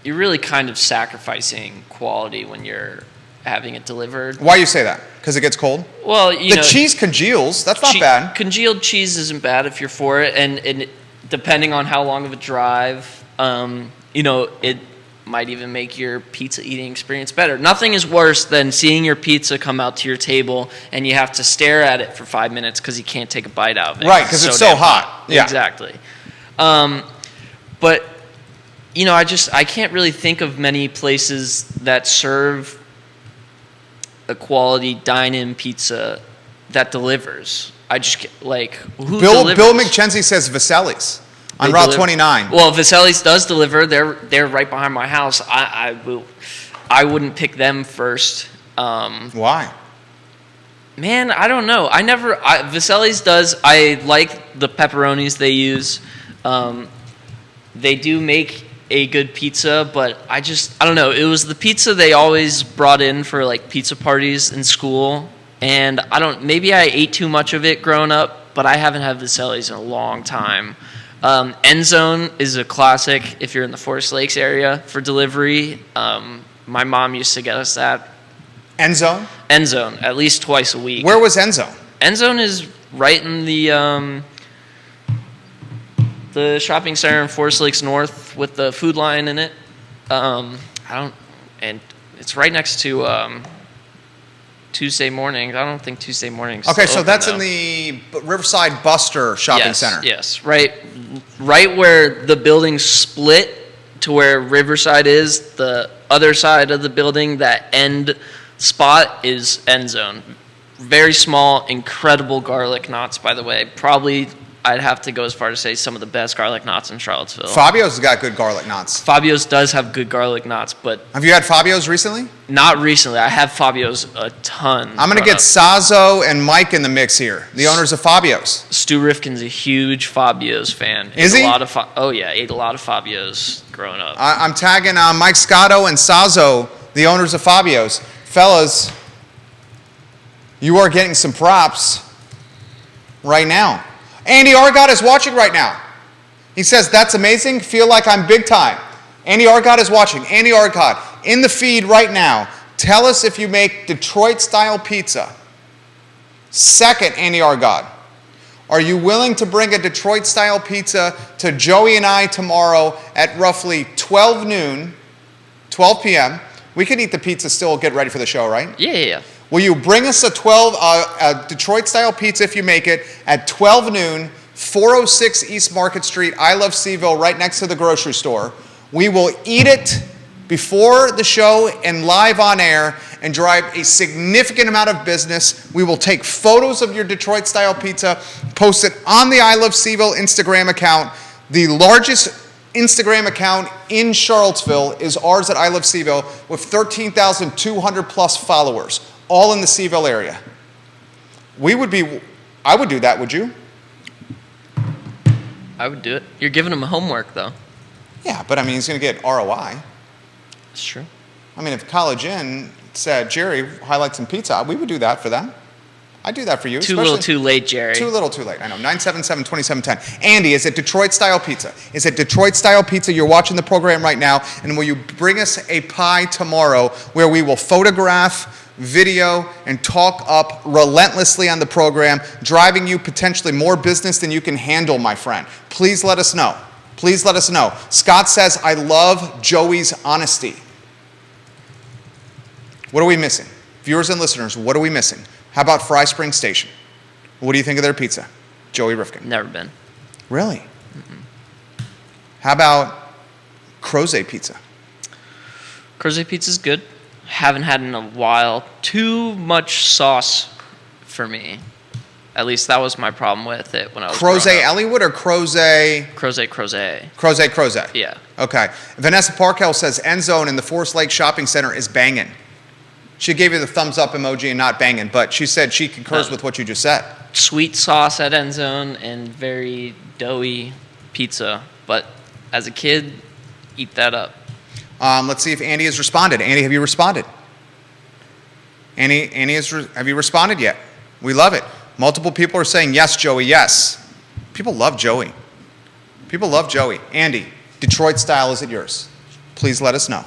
you're really kind of sacrificing quality when you're having it delivered. Why you say that? Because it gets cold? Well, the cheese congeals. That's not bad. Congealed cheese isn't bad if you're for it, and depending on how long of a drive, it might even make your pizza eating experience better. Nothing is worse than seeing your pizza come out to your table and you have to stare at it for 5 minutes because you can't take a bite out of it. Right, because it's so hot. Yeah. Exactly. But, I can't really think of many places that serve a quality dine-in pizza that delivers. I just who delivers? Bill McChenzie says Viselli's on Route 29. Well, Viselli's does deliver. They're right behind my house. I wouldn't pick them first. Why? Man, I don't know. Viselli's does. I like the pepperonis they use. They do make a good pizza, but I don't know. It was the pizza they always brought in for like pizza parties in school. And maybe I ate too much of it growing up, but I haven't had Viselli's in a long time. End Zone is a classic if you're in the Forest Lakes area for delivery. My mom used to get us that. End Zone? End Zone, at least twice a week. Where was End Zone? End Zone is right in the shopping center in Forest Lakes North with the Food Lion in it. And it's right next to Tuesday mornings. I don't think Tuesday mornings. Okay, so open, that's though. in the Riverside Buster Shopping Center. Yes, right where the building split to where Riverside is. The other side of the building, that end spot is End Zone. Very small, incredible garlic knots, by the way. Probably, I'd have to go as far to say some of the best garlic knots in Charlottesville. Fabio's has got good garlic knots. Fabio's does have good garlic knots, but Have you had Fabio's recently? not recently. I have Fabio's a ton. I'm going to get Sazo and Mike in the mix here, the owners of Fabio's. Stu Rifkin's a huge Fabio's fan. Is he? Ate a lot of Fabio's growing up. I'm tagging Mike Scotto and Sazo, the owners of Fabio's. Fellas, you are getting some props right now. Andy Argott is watching right now. He says, that's amazing. Feel like I'm big time. Andy Argott is watching. Andy Argott, in the feed right now, tell us if you make Detroit-style pizza. Second, Andy Argott, are you willing to bring a Detroit-style pizza to Joey and I tomorrow at roughly 12 p.m.? We could eat the pizza still, get ready for the show, right? Yeah. Will you bring us a Detroit-style pizza if you make it at 12 noon, 406 East Market Street, I Love CVille, right next to the grocery store. We will eat it before the show and live on air and drive a significant amount of business. We will take photos of your Detroit-style pizza, post it on the I Love CVille Instagram account. The largest Instagram account in Charlottesville is ours at I Love CVille with 13,200 plus followers, all in the CVille area. I would do that, would you? I would do it. You're giving him homework, though. Yeah, but I mean, he's going to get ROI. That's true. I mean, if College Inn said, Jerry, highlight some pizza, we would do that for them. I'd do that for you. Too little, too late, Jerry. Too little, too late. I know. 977-2710. Andy, is it Detroit-style pizza? Is it Detroit-style pizza? You're watching the program right now, and will you bring us a pie tomorrow where we will photograph, video, and talk up relentlessly on the program, driving you potentially more business than you can handle, my friend? Please let us know. Please let us know. Scott says, I love Joey's honesty. What are we missing? Viewers and listeners, what are we missing? How about Fry Spring Station? What do you think of their pizza? Joey Rifkin. Never been. Really? Mm-mm. How about Crozet Pizza? Crozet pizza's good. Haven't had in a while. Too much sauce for me. At least that was my problem with it when I was Crozet Elliowood or Crozet? Crozet. Crozet. Yeah. Okay. Vanessa Parkell says End Zone in the Forest Lake Shopping Center is banging. She gave you the thumbs up emoji and not banging, but she said she concurs with what you just said. Sweet sauce at End Zone and very doughy pizza. But as a kid, eat that up. Let's see if Andy has responded. Andy, have you responded? Andy, have you responded yet? We love it. Multiple people are saying, yes, Joey, yes. People love Joey. People love Joey. Andy, Detroit style, is it yours? Please let us know.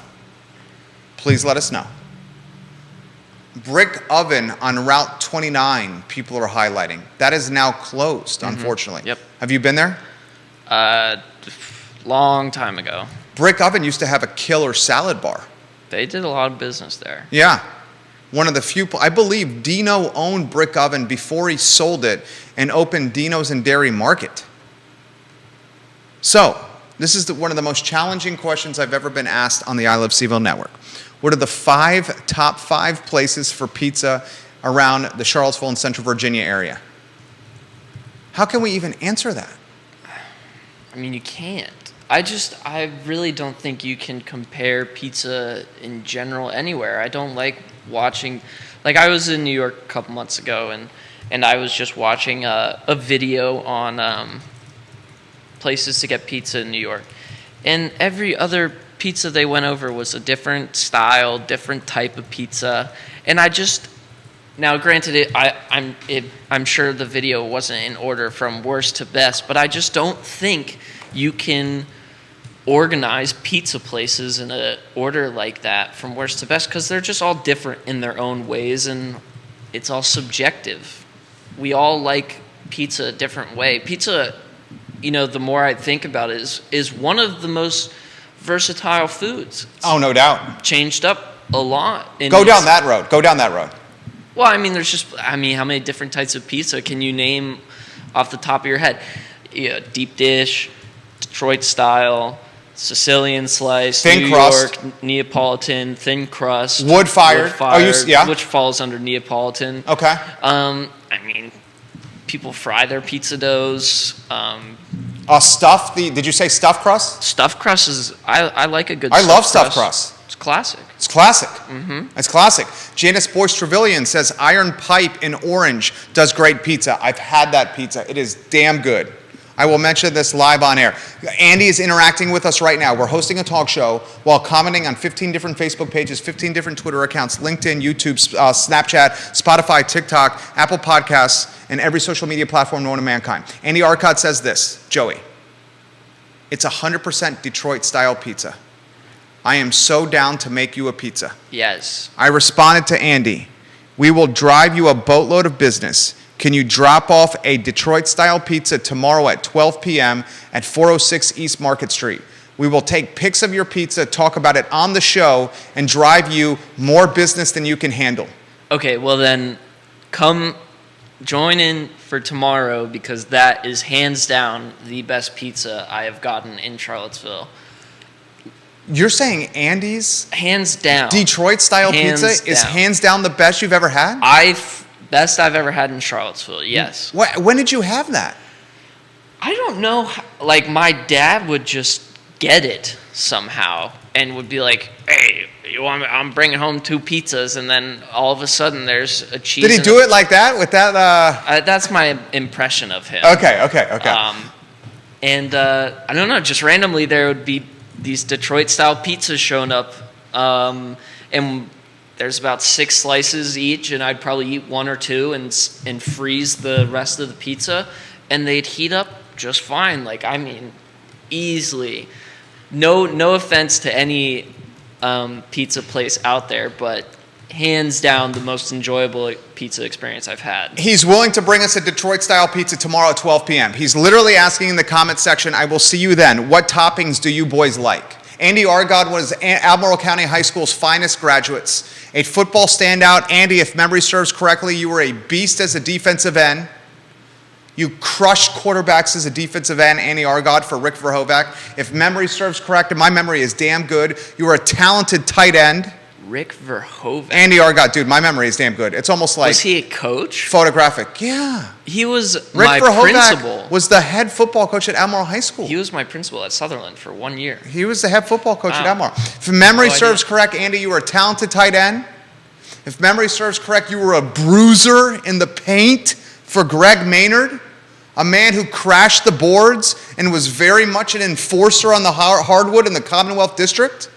Please let us know. Brick Oven on Route 29, people are highlighting. That is now closed, unfortunately. Yep. Have you been there? Long time ago. Brick Oven used to have a killer salad bar. They did a lot of business there. Yeah. One of the few, I believe Dino owned Brick Oven before he sold it and opened Dino's and Dairy Market. So, this is one of the most challenging questions I've ever been asked on the I Love CVille Network. What are the top five places for pizza around the Charlottesville and Central Virginia area? How can we even answer that? I mean, you can't. I really don't think you can compare pizza in general anywhere. I don't like watching, like I was in New York a couple months ago and I was just watching a video on places to get pizza in New York. And every other pizza they went over was a different style, different type of pizza. And now granted, I'm sure the video wasn't in order from worst to best, but I just don't think you can organize pizza places in an order like that from worst to best because they're just all different in their own ways and it's all subjective. We all like pizza a different way. Pizza, the more I think about it, is one of the most versatile foods. Oh, no doubt. Changed up a lot. Go down that road. Well, I mean, how many different types of pizza can you name off the top of your head? Yeah, deep dish, Detroit style, Sicilian slice, thin New crust, York, Neapolitan, thin crust, wood fired. Which falls under Neapolitan. Okay. I mean, people fry their pizza doughs. Did you say stuffed crust? Stuffed crust is, I like a good. I love stuffed crust. It's classic. It's classic. Mm-hmm. It's classic. Janice Boyce Trevelyan says Iron Pipe in Orange does great pizza. I've had that pizza. It is damn good. I will mention this live on air. Andy is interacting with us right now. We're hosting a talk show while commenting on 15 different Facebook pages, 15 different Twitter accounts, LinkedIn, YouTube, Snapchat, Spotify, TikTok, Apple Podcasts, and every social media platform known to mankind. Andy Arcott says this, Joey, it's 100% Detroit-style pizza. I am so down to make you a pizza. Yes. I responded to Andy, we will drive you a boatload of business. Can you drop off a Detroit-style pizza tomorrow at 12 p.m. at 406 East Market Street? We will take pics of your pizza, talk about it on the show, and drive you more business than you can handle. Okay, well then, come join in for tomorrow because that is hands down the best pizza I have gotten in Charlottesville. You're saying Andy's hands down Detroit-style pizza is hands down the best you've ever had? Best I've ever had in Charlottesville, yes. When did you have that? I don't know. Like, my dad would just get it somehow and would be like, hey, I'm bringing home 2 pizzas, and then all of a sudden there's a cheese. Did he do it like that with that? That's my impression of him. Okay. And I don't know, just randomly there would be these Detroit-style pizzas showing up, and there's about 6 slices each, and I'd probably eat 1 or 2 and freeze the rest of the pizza, and they'd heat up just fine. Like, I mean, easily. No offense to any pizza place out there, but hands down the most enjoyable pizza experience I've had. He's willing to bring us a Detroit-style pizza tomorrow at 12 p.m. He's literally asking in the comment section, I will see you then. What toppings do you boys like? Andy Argod was Albemarle County High School's finest graduates. A football standout. Andy, if memory serves correctly, you were a beast as a defensive end. You crushed quarterbacks as a defensive end, Andy Argod, for Rick Verhoevac. If memory serves correct, and my memory is damn good, you were a talented tight end. Rick Verhoevac. Andy Argott, dude, my memory is damn good. It's almost like... Was he a coach? Photographic, yeah. He was Rick my Verhoevac principal. Was the head football coach at Albemarle High School. He was my principal at Sutherland for 1 year. He was the head football coach at Albemarle. If memory serves correct, Andy, you were a talented tight end. If memory serves correct, you were a bruiser in the paint for Greg Maynard, a man who crashed the boards and was very much an enforcer on the hardwood in the Commonwealth District.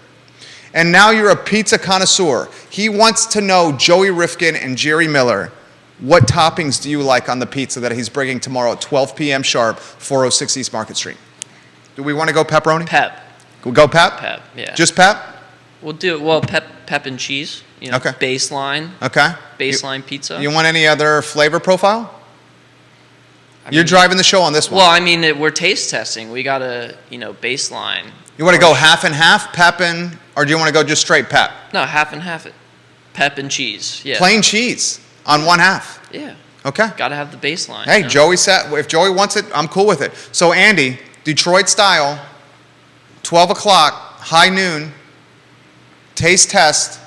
And now you're a pizza connoisseur. He wants to know, Joey Rifkin and Jerry Miller, what toppings do you like on the pizza that he's bringing tomorrow at 12 p.m. sharp, 406 East Market Street? Do we want to go pepperoni? Pep. We'll go pep? Pep, yeah. Just pep? We'll do it. Well, pep and cheese. You know, okay. Baseline. Okay. Baseline pizza. You want any other flavor profile? You're driving the show on this one. Well, I mean, we're taste testing. We got to, baseline. You want to go half and half, pep and, or do you want to go just straight pep? No, half and half it. Pep and cheese, yeah. Plain cheese on one half? Yeah. Okay. Got to have the baseline. Hey, Joey said, if Joey wants it, I'm cool with it. So, Andy, Detroit style, 12 o'clock, high noon, taste test,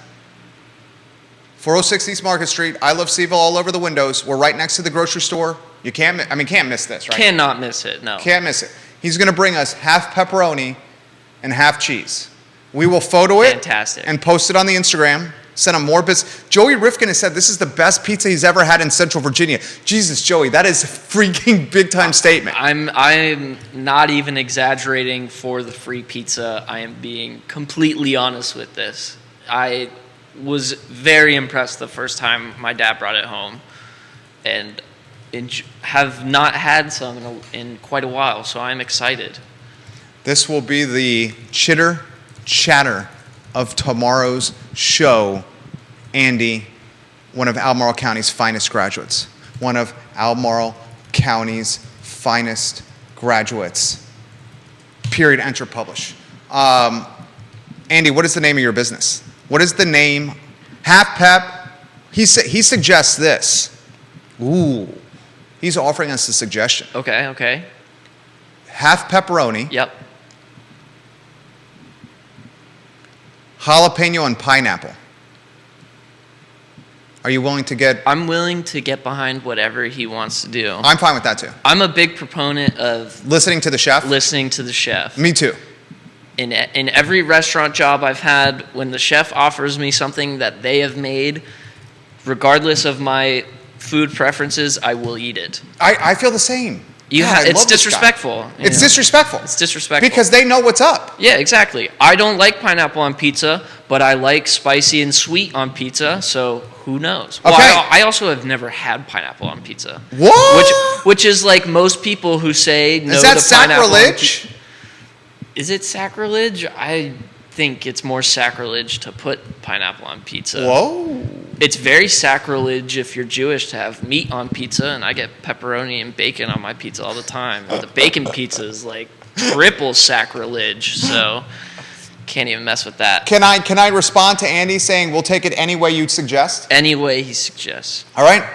406 East Market Street. I Love CVille all over the windows. We're right next to the grocery store. You can't miss this, right? Cannot miss it, no. Can't miss it. He's going to bring us half pepperoni and half cheese. We will photo it. Fantastic. And post it on the Instagram. Send him more bits. Joey Rifkin has said this is the best pizza he's ever had in Central Virginia. Jesus, Joey, that is a freaking big-time statement. I'm not even exaggerating for the free pizza. I am being completely honest with this. I was very impressed the first time my dad brought it home, and have not had some in quite a while, so I'm excited. This will be the chitter chatter of tomorrow's show. Andy, one of Albemarle County's finest graduates. One of Albemarle County's finest graduates. Period, enter, publish. Andy, what is the name of your business? What is the name? Half pep, He suggests this. Ooh. He's offering us a suggestion. Okay. Half pepperoni. Yep. Jalapeno and pineapple. Are you willing to get... I'm willing to get behind whatever he wants to do. I'm fine with that too. I'm a big proponent of... Listening to the chef? Listening to the chef. Me too. In every restaurant job I've had, when the chef offers me something that they have made, regardless of my food preferences, I will eat it. I feel the same. It's disrespectful. It's disrespectful. It's disrespectful. Because they know what's up. Yeah, exactly. I don't like pineapple on pizza, but I like spicy and sweet on pizza, so who knows? Okay. Well, I also have never had pineapple on pizza. What? Which is like most people who say no is that to pineapple sacrilege? Is it sacrilege? I think it's more sacrilege to put pineapple on pizza. Whoa. It's very sacrilege if you're Jewish to have meat on pizza, and I get pepperoni and bacon on my pizza all the time. And the bacon pizza is like triple sacrilege, so can't even mess with that. Can I respond to Andy saying we'll take it any way you suggest? Any way he suggests. All right?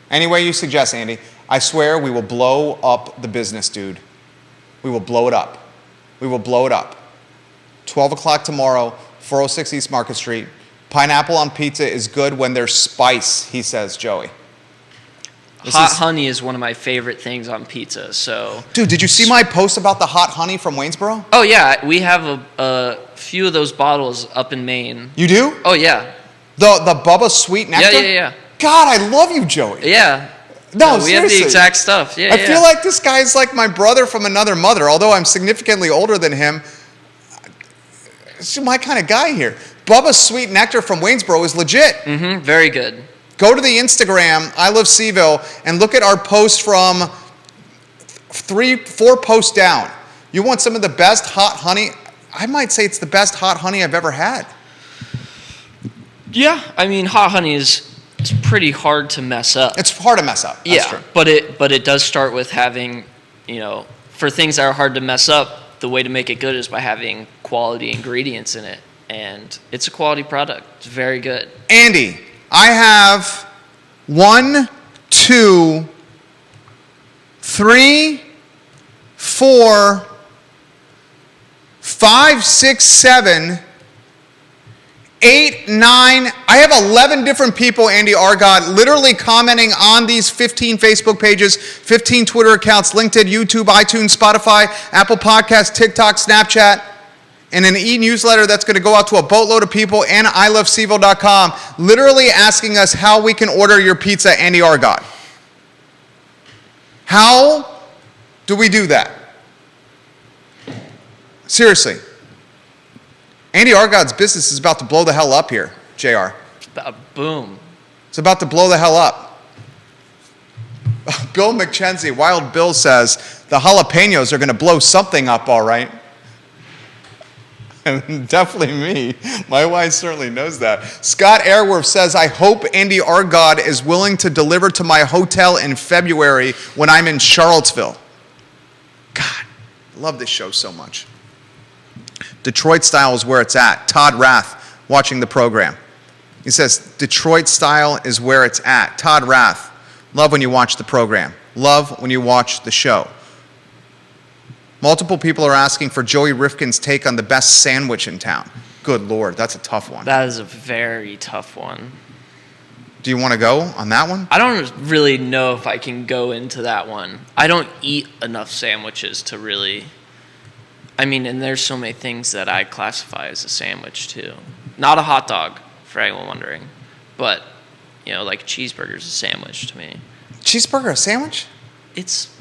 Any way you suggest, Andy. I swear we will blow up the business, dude. We will blow it up. We will blow it up. 12 o'clock tomorrow, 406 East Market Street. Pineapple on pizza is good when there's spice, he says, Joey. Hot honey is one of my favorite things on pizza, so... Dude, did you see my post about the hot honey from Waynesboro? Oh, yeah. We have a few of those bottles up in Maine. You do? Oh, yeah. The Bubba Sweet Nectar? Yeah. God, I love you, Joey. Yeah. No, we have the exact stuff. Yeah, I feel like this guy's like my brother from another mother, although I'm significantly older than him. It's my kind of guy here. Bubba's Sweet Nectar from Waynesboro is legit. Mm-hmm. Very good. Go to the Instagram, I Love CVille, and look at our post from 4 posts down. You want some of the best hot honey? I might say it's the best hot honey I've ever had. Yeah, I mean, hot honey is pretty hard to mess up. It's hard to mess up. That's true. but it does start with having, for things that are hard to mess up, the way to make it good is by having quality ingredients in it. And it's a quality product. It's very good. Andy, I have 1, 2, 3, 4, 5, 6, 7, 8, 9. I have 11 different people, Andy Argod, literally commenting on these 15 Facebook pages, 15 Twitter accounts, LinkedIn, YouTube, iTunes, Spotify, Apple Podcasts, TikTok, Snapchat, and an e-newsletter that's going to go out to a boatload of people, and ilovecville.com, literally asking us how we can order your pizza, Andy Argod. How do we do that? Seriously. Andy Argod's business is about to blow the hell up here, JR. Boom. It's about to blow the hell up. Bill McKenzie, Wild Bill says, the jalapenos are going to blow something up, all right. Definitely me. My wife certainly knows that. Scott Airworth says, I hope Andy Argod is willing to deliver to my hotel in February when I'm in Charlottesville. God, I love this show so much. Detroit style is where it's at. Todd Rath, watching the program. He says, Detroit style is where it's at. Todd Rath, love when you watch the program. Love when you watch the show. Multiple people are asking for Joey Rifkin's take on the best sandwich in town. Good Lord, that's a tough one. That is a very tough one. Do you want to go on that one? I don't really know if I can go into that one. I don't eat enough sandwiches to really... and there's so many things that I classify as a sandwich too. Not a hot dog, for anyone wondering. But, like a cheeseburger's a sandwich to me. Cheeseburger a sandwich? It's...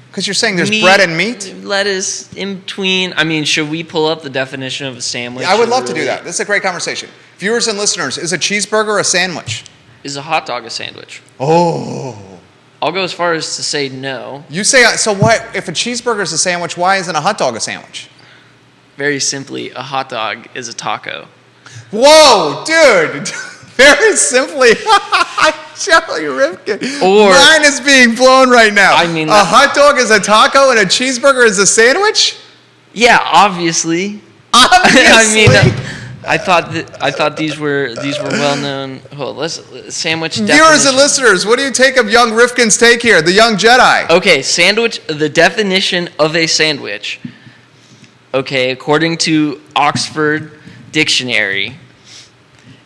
Because you're saying there's bread and meat? Lettuce in between. Should we pull up the definition of a sandwich? I would love to do that. This is a great conversation. Viewers and listeners, is a cheeseburger a sandwich? Is a hot dog a sandwich? Oh. I'll go as far as to say no. You say, so what, if a cheeseburger is a sandwich, why isn't a hot dog a sandwich? Very simply, a hot dog is a taco. Whoa, dude. Very simply, Joey Rifkin. Mine is being blown right now. A hot dog is a taco and a cheeseburger is a sandwich? Yeah, obviously. Obviously. I thought these were well known. Oh, sandwich. Viewers definition. and listeners, what do you take of young Rifkin's take here, the young Jedi? Okay, sandwich. The definition of a sandwich. Okay, according to Oxford Dictionary,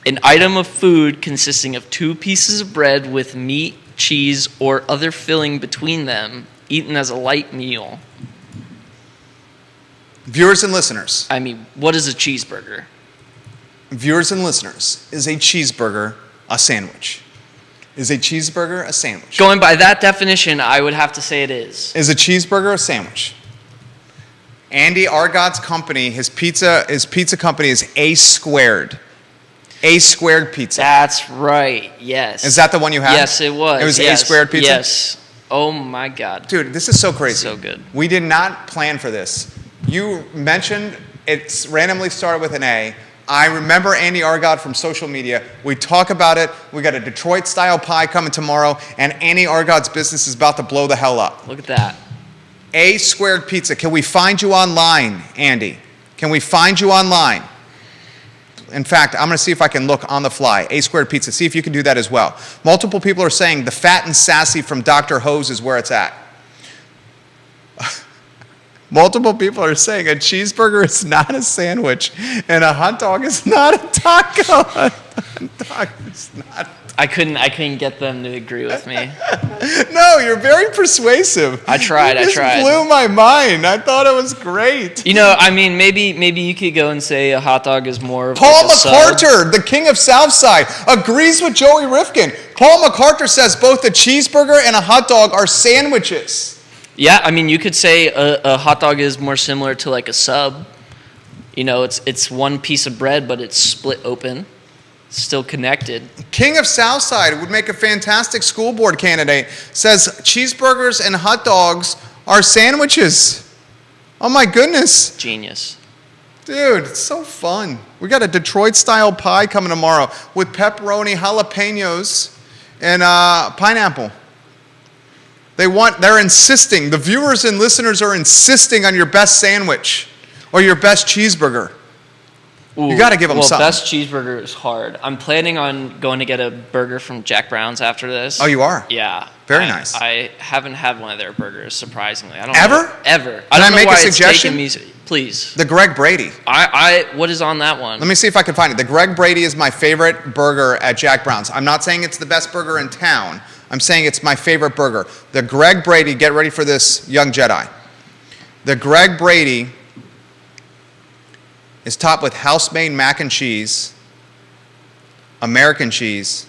an item of food consisting of two pieces of bread with meat, cheese, or other filling between them, eaten as a light meal. Viewers and listeners. I mean, what is a cheeseburger? Viewers and listeners, is a cheeseburger a sandwich? Is a cheeseburger a sandwich? Going by that definition, I would have to say it is. Is a cheeseburger a sandwich? Andy Argott's company, his pizza company is A Squared. A Squared Pizza. That's right, yes. Is that the one you had? Yes, it was. It was yes. A Squared Pizza? Yes. Oh my God. Dude, this is so crazy. So good. We did not plan for this. You mentioned it's randomly started with an A. I remember Andy Argott from social media. We talk about it. We got a Detroit-style pie coming tomorrow, and Andy Argott's business is about to blow the hell up. Look at that. A Squared Pizza. Can we find you online, Andy? Can we find you online? In fact, I'm going to see if I can look on the fly. A Squared Pizza. See if you can do that as well. Multiple people are saying the fat and sassy from Dr. Hose is where it's at. Multiple people are saying a cheeseburger is not a sandwich and a hot dog is not a taco. A hot dog is not. I couldn't get them to agree with me. No, you're very persuasive. I tried. You just blew my mind. I thought it was great. You know, I mean, maybe you could go and say a hot dog is more of Paul like a McCarter, the king of Southside, agrees with Joey Rifkin. Paul McCarter says both a cheeseburger and a hot dog are sandwiches. Yeah, I mean, you could say a hot dog is more similar to like a sub. You know, it's one piece of bread, but it's split open, still connected. King of Southside would make a fantastic school board candidate. Says cheeseburgers and hot dogs are sandwiches. Oh my goodness. Genius. Dude, it's so fun. We got a Detroit-style pie coming tomorrow with pepperoni, jalapenos, and pineapple. They're insisting, the viewers and listeners are insisting on your best sandwich or your best cheeseburger. Ooh, you got to give them something. Best cheeseburger is hard. I'm planning on going to get a burger from Jack Brown's after this. Oh, you are? Yeah. Very nice. I haven't had one of their burgers, surprisingly. I don't Ever? know. Ever. Can I make a suggestion? Please. The Greg Brady. What is on that one? Let me see if I can find it. The Greg Brady is my favorite burger at Jack Brown's. I'm not saying it's the best burger in town. I'm saying it's my favorite burger. The Greg Brady, get ready for this, young Jedi. The Greg Brady is topped with house-made mac and cheese, American cheese,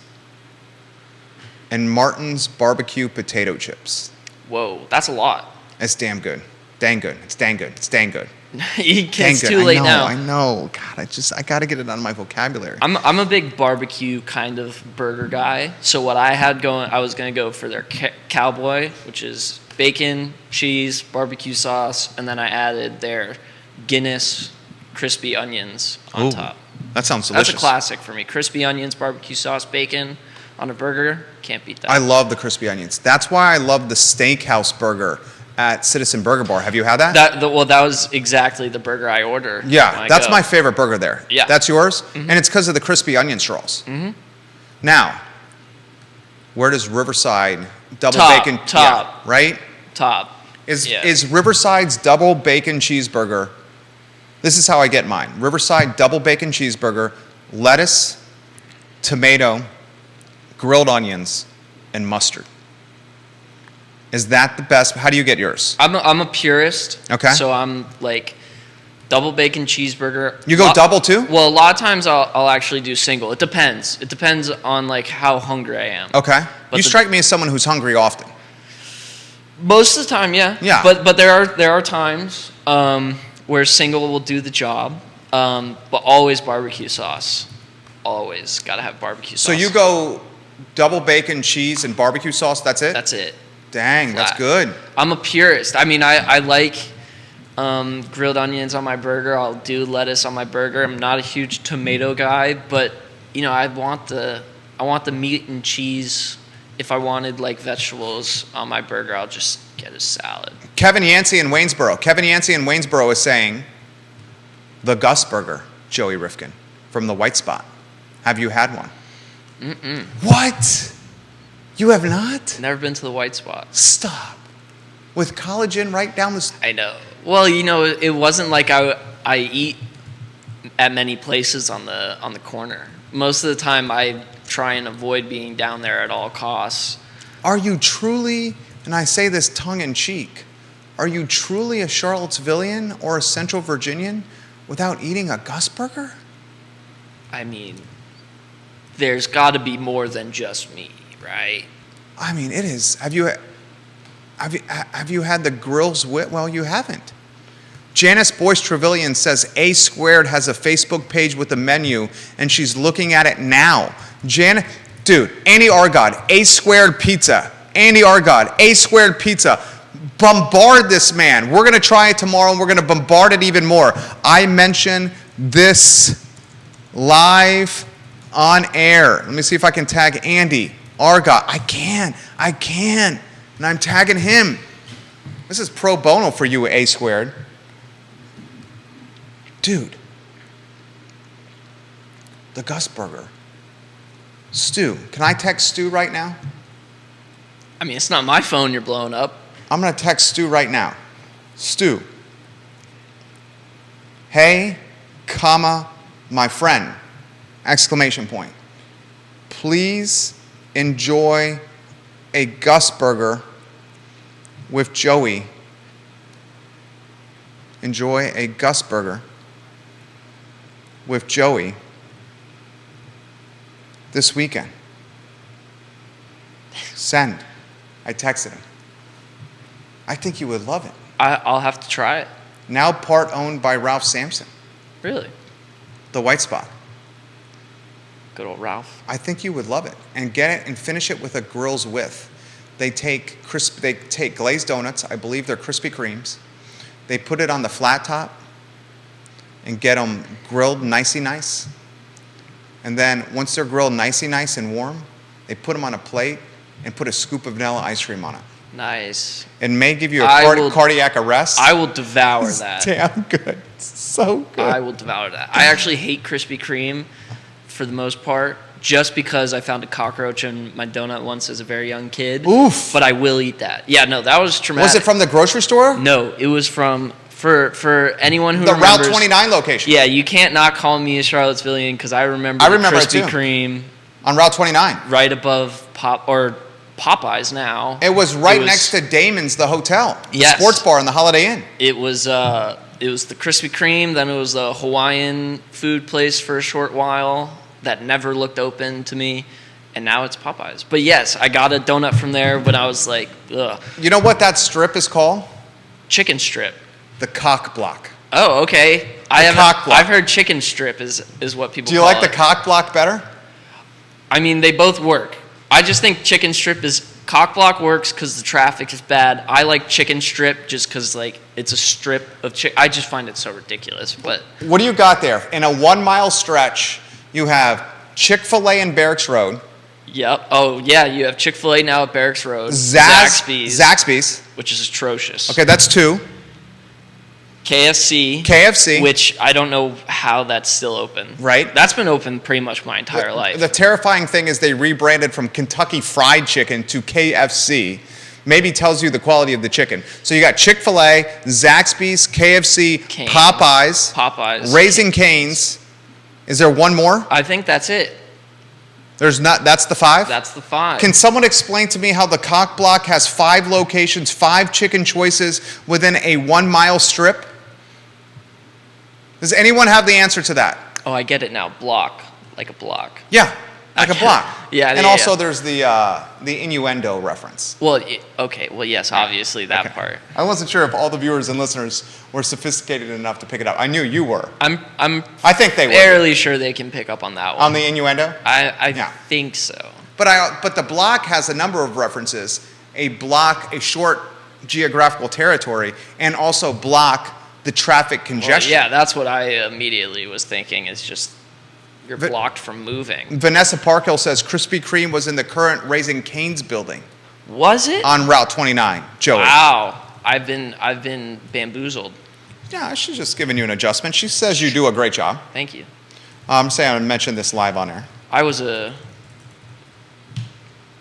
and Martin's barbecue potato chips. Whoa, that's a lot. It's damn good. Dang good. It's dang good. It's dang good. It's too late now. I know. God, I got to get it out of my vocabulary. I'm a big barbecue kind of burger guy. So what I had going, I was going to go for their cowboy, which is bacon, cheese, barbecue sauce, and then I added their Guinness crispy onions on top. That sounds delicious. That's a classic for me. Crispy onions, barbecue sauce, bacon on a burger. Can't beat that. I love the crispy onions. That's why I love the steakhouse burger at Citizen Burger Bar. Have you had that? That was exactly the burger I order. Yeah, that's my favorite burger there. Yeah. That's yours? Mm-hmm. And it's because of the crispy onion straws. Mm-hmm. Now, where does Riverside double bacon... Top. Yeah, right? Top. Is Riverside's double bacon cheeseburger... This is how I get mine. Riverside double bacon cheeseburger, lettuce, tomato, grilled onions, and mustard. Is that the best? How do you get yours? I'm a purist. Okay. So I'm like double bacon cheeseburger. You go double too? Well, a lot of times I'll actually do single. It depends. It depends on like how hungry I am. Okay. You strike me as someone who's hungry often. Most of the time, yeah. Yeah. But there are times where single will do the job. But always barbecue sauce. Always gotta have barbecue sauce. So you go double bacon, cheese, and barbecue sauce. That's it? That's it. Dang, that's good. I'm a purist. I mean, I like grilled onions on my burger. I'll do lettuce on my burger. I'm not a huge tomato guy, but you know, I want the meat and cheese. If I wanted like vegetables on my burger, I'll just get a salad. Kevin Yancey in Waynesboro. Kevin Yancey in Waynesboro is saying the Gus burger, Joey Rifkin. from the White Spot. Have you had one? Mm-mm. What? You have not? Never been to the White Spot. Stop. With College Inn right down the... I know. Well, it wasn't like I eat at many places on the corner. Most of the time, I try and avoid being down there at all costs. Are you truly, and I say this tongue-in-cheek, are you truly a Charlottesvillian or a Central Virginian without eating a Gus Burger? I mean, there's got to be more than just me, right? I mean, it is. Have you had the Grills with? Well, you haven't. Janice Boyce Trevelyan says A Squared has a Facebook page with a menu, and she's looking at it now. Dude, Andy Argod, A Squared Pizza. Andy Argod, A Squared Pizza. Bombard this man. We're going to try it tomorrow, and we're going to bombard it even more. I mention this live on air. Let me see if I can tag Andy Argod. I can. And I'm tagging him. This is pro bono for you, A Squared. Dude, the Gus Burger. Stu, can I text Stu right now? I mean, it's not my phone you're blowing up. I'm going to text Stu right now. Stu, hey, comma, my friend, exclamation point. Please enjoy a Gus Burger with Joey. Enjoy a Gus Burger with Joey this weekend. Send. I texted him. I think you would love it. I'll have to try it. Now part owned by Ralph Sampson, Really? the White Spot. Good old Ralph. I think you would love it. And get it and finish it with a Grills with. They take glazed donuts, I believe they're Krispy Kremes. They put it on the flat top and get them grilled nicey nice. And then once they're grilled nicey nice and warm, they put them on a plate and put a scoop of vanilla ice cream on it. Nice. It may give you a cardiac arrest. I will devour It's that. damn good. It's so good. I will devour that. I actually hate Krispy Kreme for the most part, just because I found a cockroach in my donut once as a very young kid. Oof. But I will eat that. Yeah, no, that was traumatic. Was it from the grocery store? No, it was from, for anyone who The remembers. Route 29 location. Yeah, you can't not call me a Charlottesvillian because I remember I remember it Krispy too. Kreme On Route 29. right above Popeyes now. It was right next to Damon's, the hotel. The Yes. sports bar in the Holiday Inn. It was the Krispy Kreme, then it was the Hawaiian food place for a short while that never looked open to me, and now it's Popeyes. But yes, I got a donut from there when I was like, ugh. You know what that strip is called? Chicken strip. The cock block. Oh, okay. cock block. I've heard chicken strip is what people Do you call like the it. cock block better? I mean, they both work. I just think chicken strip cock block works because the traffic is bad. I like chicken strip just because like it's a strip of chicken. I just find it so ridiculous. But What do you got there? In a 1 mile stretch, you have Chick-fil-A in Barracks Road. yep. Oh yeah, you have Chick-fil-A now at Barracks Road. Zaxby's. which is atrocious. Okay, that's 2. KFC, which I don't know how that's still open. Right. That's been open pretty much my entire life. The terrifying thing is they rebranded from Kentucky Fried Chicken to KFC. Maybe tells you the quality of the chicken. So you got Chick-fil-A, Zaxby's, KFC, Cane's. Popeyes, Raising Cane's. Is there one more? I think that's it. There's not. That's the 5? That's the 5. Can someone explain to me how the cock block has 5 locations, 5 chicken choices within a 1 mile strip? Does anyone have the answer to that? Oh, I get it now. Block. Like a block. Yeah, like a block. Yeah, And yeah, also yeah. there's the innuendo reference. Well, okay. Well, yes, obviously that Okay. part. I wasn't sure if all the viewers and listeners were sophisticated enough to pick it up. I knew you were. I'm I think they were. fairly sure they can pick up on that one. On the innuendo? I Yeah. think so. But the block has a number of references. A block, a short geographical territory, and also block the traffic Well, congestion. yeah, that's what I immediately was thinking. Is just you're blocked from moving. Vanessa Parkhill says Krispy Kreme was in the current Raising Cane's building Was it? on Route 29. Joey. Wow, I've been bamboozled. Yeah, she's just giving you an adjustment. She says you do a great job. Thank you. I'm saying I mentioned this live on air. I was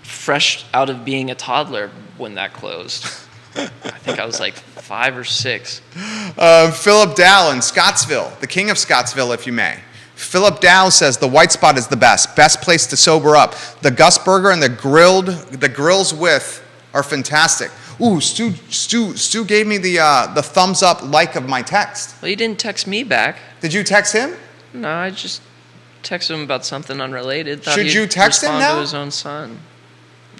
fresh out of being a toddler when that closed. I think I was like 5 or 6. Philip Dow in Scottsville, the king of Scottsville, if you may. Philip Dow says the White Spot is the best place to sober up. The Gus Burger and the grills with are fantastic. Ooh, Stu gave me the thumbs up like of my text. Well, you didn't text me back. Did you text him? No, I just texted him about something unrelated. Thought Should he'd you text him respond now? to his own son.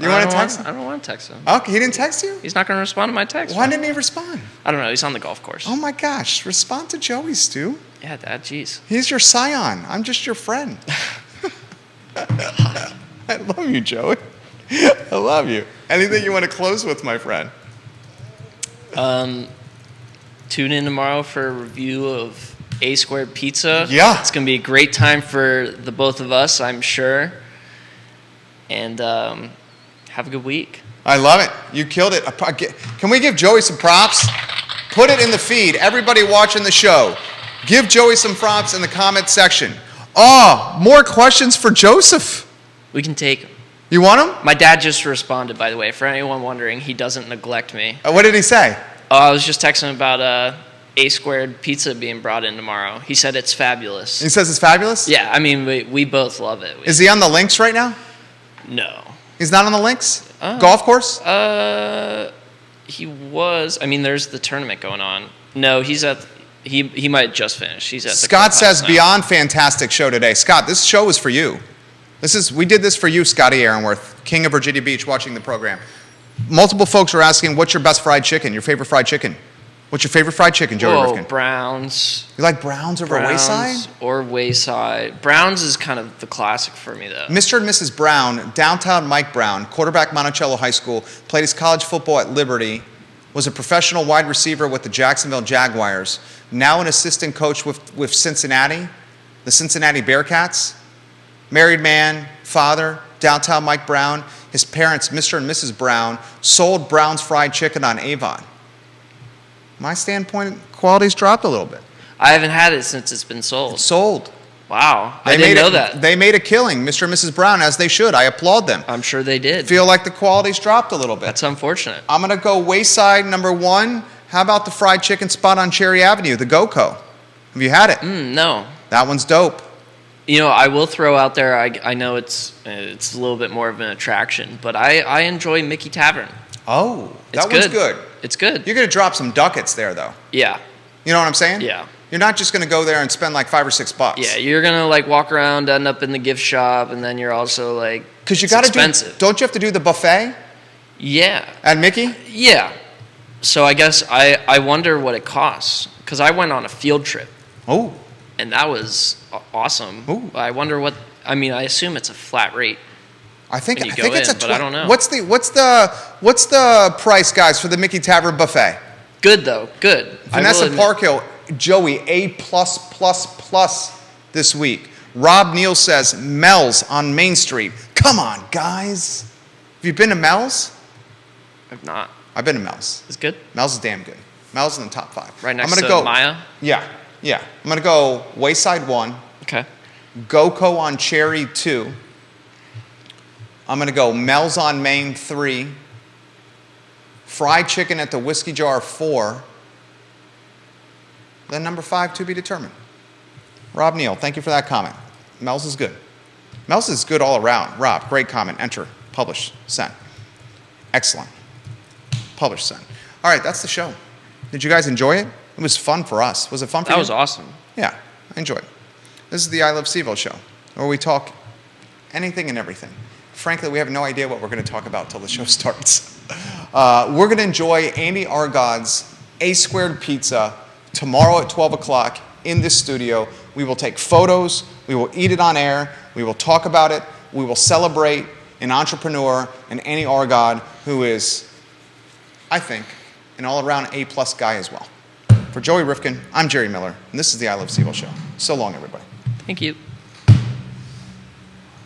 You want to text him? I don't want to text him. Okay, he didn't text you? He's not going to respond to my text. Why didn't he respond? I don't know. He's on the golf course. Oh my gosh, respond to Joey, Stu. Yeah, Dad, jeez. He's your scion. I'm just your friend. I love you, Joey. I love you. Anything you want to close with, my friend? Tune in tomorrow for a review of A Squared Pizza. Yeah. It's going to be a great time for the both of us, I'm sure. And have a good week. I love it. You killed it. Can we give Joey some props? Put it in the feed. Everybody watching the show, give Joey some props in the comment section. Oh, more questions for Joseph. We can take them. You want them? My dad just responded, by the way. For anyone wondering, he doesn't neglect me. What did he say? I was just texting him about A Squared Pizza being brought in tomorrow. He said it's fabulous. He says it's fabulous? Yeah, I mean, we both love it. Is he on the links right now? No. He's not on the links? Golf course? He was. I mean, there's the tournament going on. No, he's at. He might just finish. He's at the Scott says now. beyond fantastic show today. Scott, this show is for you. We did this for you, Scotty Aaronworth, king of Virginia Beach, watching the program. Multiple folks are asking, what's your best fried chicken? Your favorite fried chicken? What's your favorite fried chicken, Joey Rifkin? Browns. You like Browns over Wayside? Or Wayside. Browns is kind of the classic for me, though. Mr. and Mrs. Brown, downtown Mike Brown, quarterback Monticello High School, played his college football at Liberty, was a professional wide receiver with the Jacksonville Jaguars, now an assistant coach with Cincinnati, the Cincinnati Bearcats. Married man, father, downtown Mike Brown. His parents, Mr. and Mrs. Brown, sold Brown's Fried Chicken on Avon. My standpoint, quality's dropped a little bit. I haven't had it since it's been sold. It's sold. Wow. I didn't know that. They made a killing, Mr. and Mrs. Brown, as they should. I applaud them. I'm sure they did. Feel like the quality's dropped a little bit. That's unfortunate. I'm going to go Wayside number 1. How about the fried chicken spot on Cherry Avenue, the GoCo? Have you had it? No. That one's dope. You know, I will throw out there, I know it's a little bit more of an attraction, but I enjoy Mickey Tavern. Oh, It's that one's good. It's good. You're going to drop some ducats there, though. Yeah. You know what I'm saying? Yeah. You're not just going to go there and spend like $5 or $6. Yeah, you're going to like walk around, end up in the gift shop, and then you're also like, because you got to expensive. Don't you have to do the buffet Yeah. at Mickey? Yeah. So I guess I wonder what it costs, because I went on a field trip. Oh. And that was awesome. Ooh. I wonder I assume it's a flat rate. I think when you it's go a in, but I don't know. What's the price, guys, for the Mickey Tavern buffet? Good though, good. Vanessa Parkhill, Joey, A++ this week. Rob Neal says Mel's on Main Street. Come on, guys. Have you been to Mel's? I've not. I've been to Mel's. It's good. Mel's is damn good. Mel's in the top 5. Right next I'm to gonna go, Maya. Yeah. I'm gonna go Wayside 1. Okay. GoCo on Cherry 2. I'm going to go Mel's on Main 3. Fried chicken at the Whiskey Jar 4. Then number 5 to be determined. Rob Neal, thank you for that comment. Mel's is good. Mel's is good all around. Rob, great comment. Enter, publish, send. Excellent. Publish, send. All right, that's the show. Did you guys enjoy it? It was fun for us. Was it fun for you? That was awesome. Yeah, I enjoyed it. This is the I Love CVille Show, where we talk anything and everything. Frankly, we have no idea what we're going to talk about till the show starts. We're going to enjoy Andy Argod's A Squared Pizza tomorrow at 12 o'clock in this studio. We will take photos. We will eat it on air. We will talk about it. We will celebrate an entrepreneur, and Andy Argod, who is, I think, an all-around A-plus guy as well. For Joey Rifkin, I'm Jerry Miller, and this is the I Love CVille Show. So long, everybody. Thank you.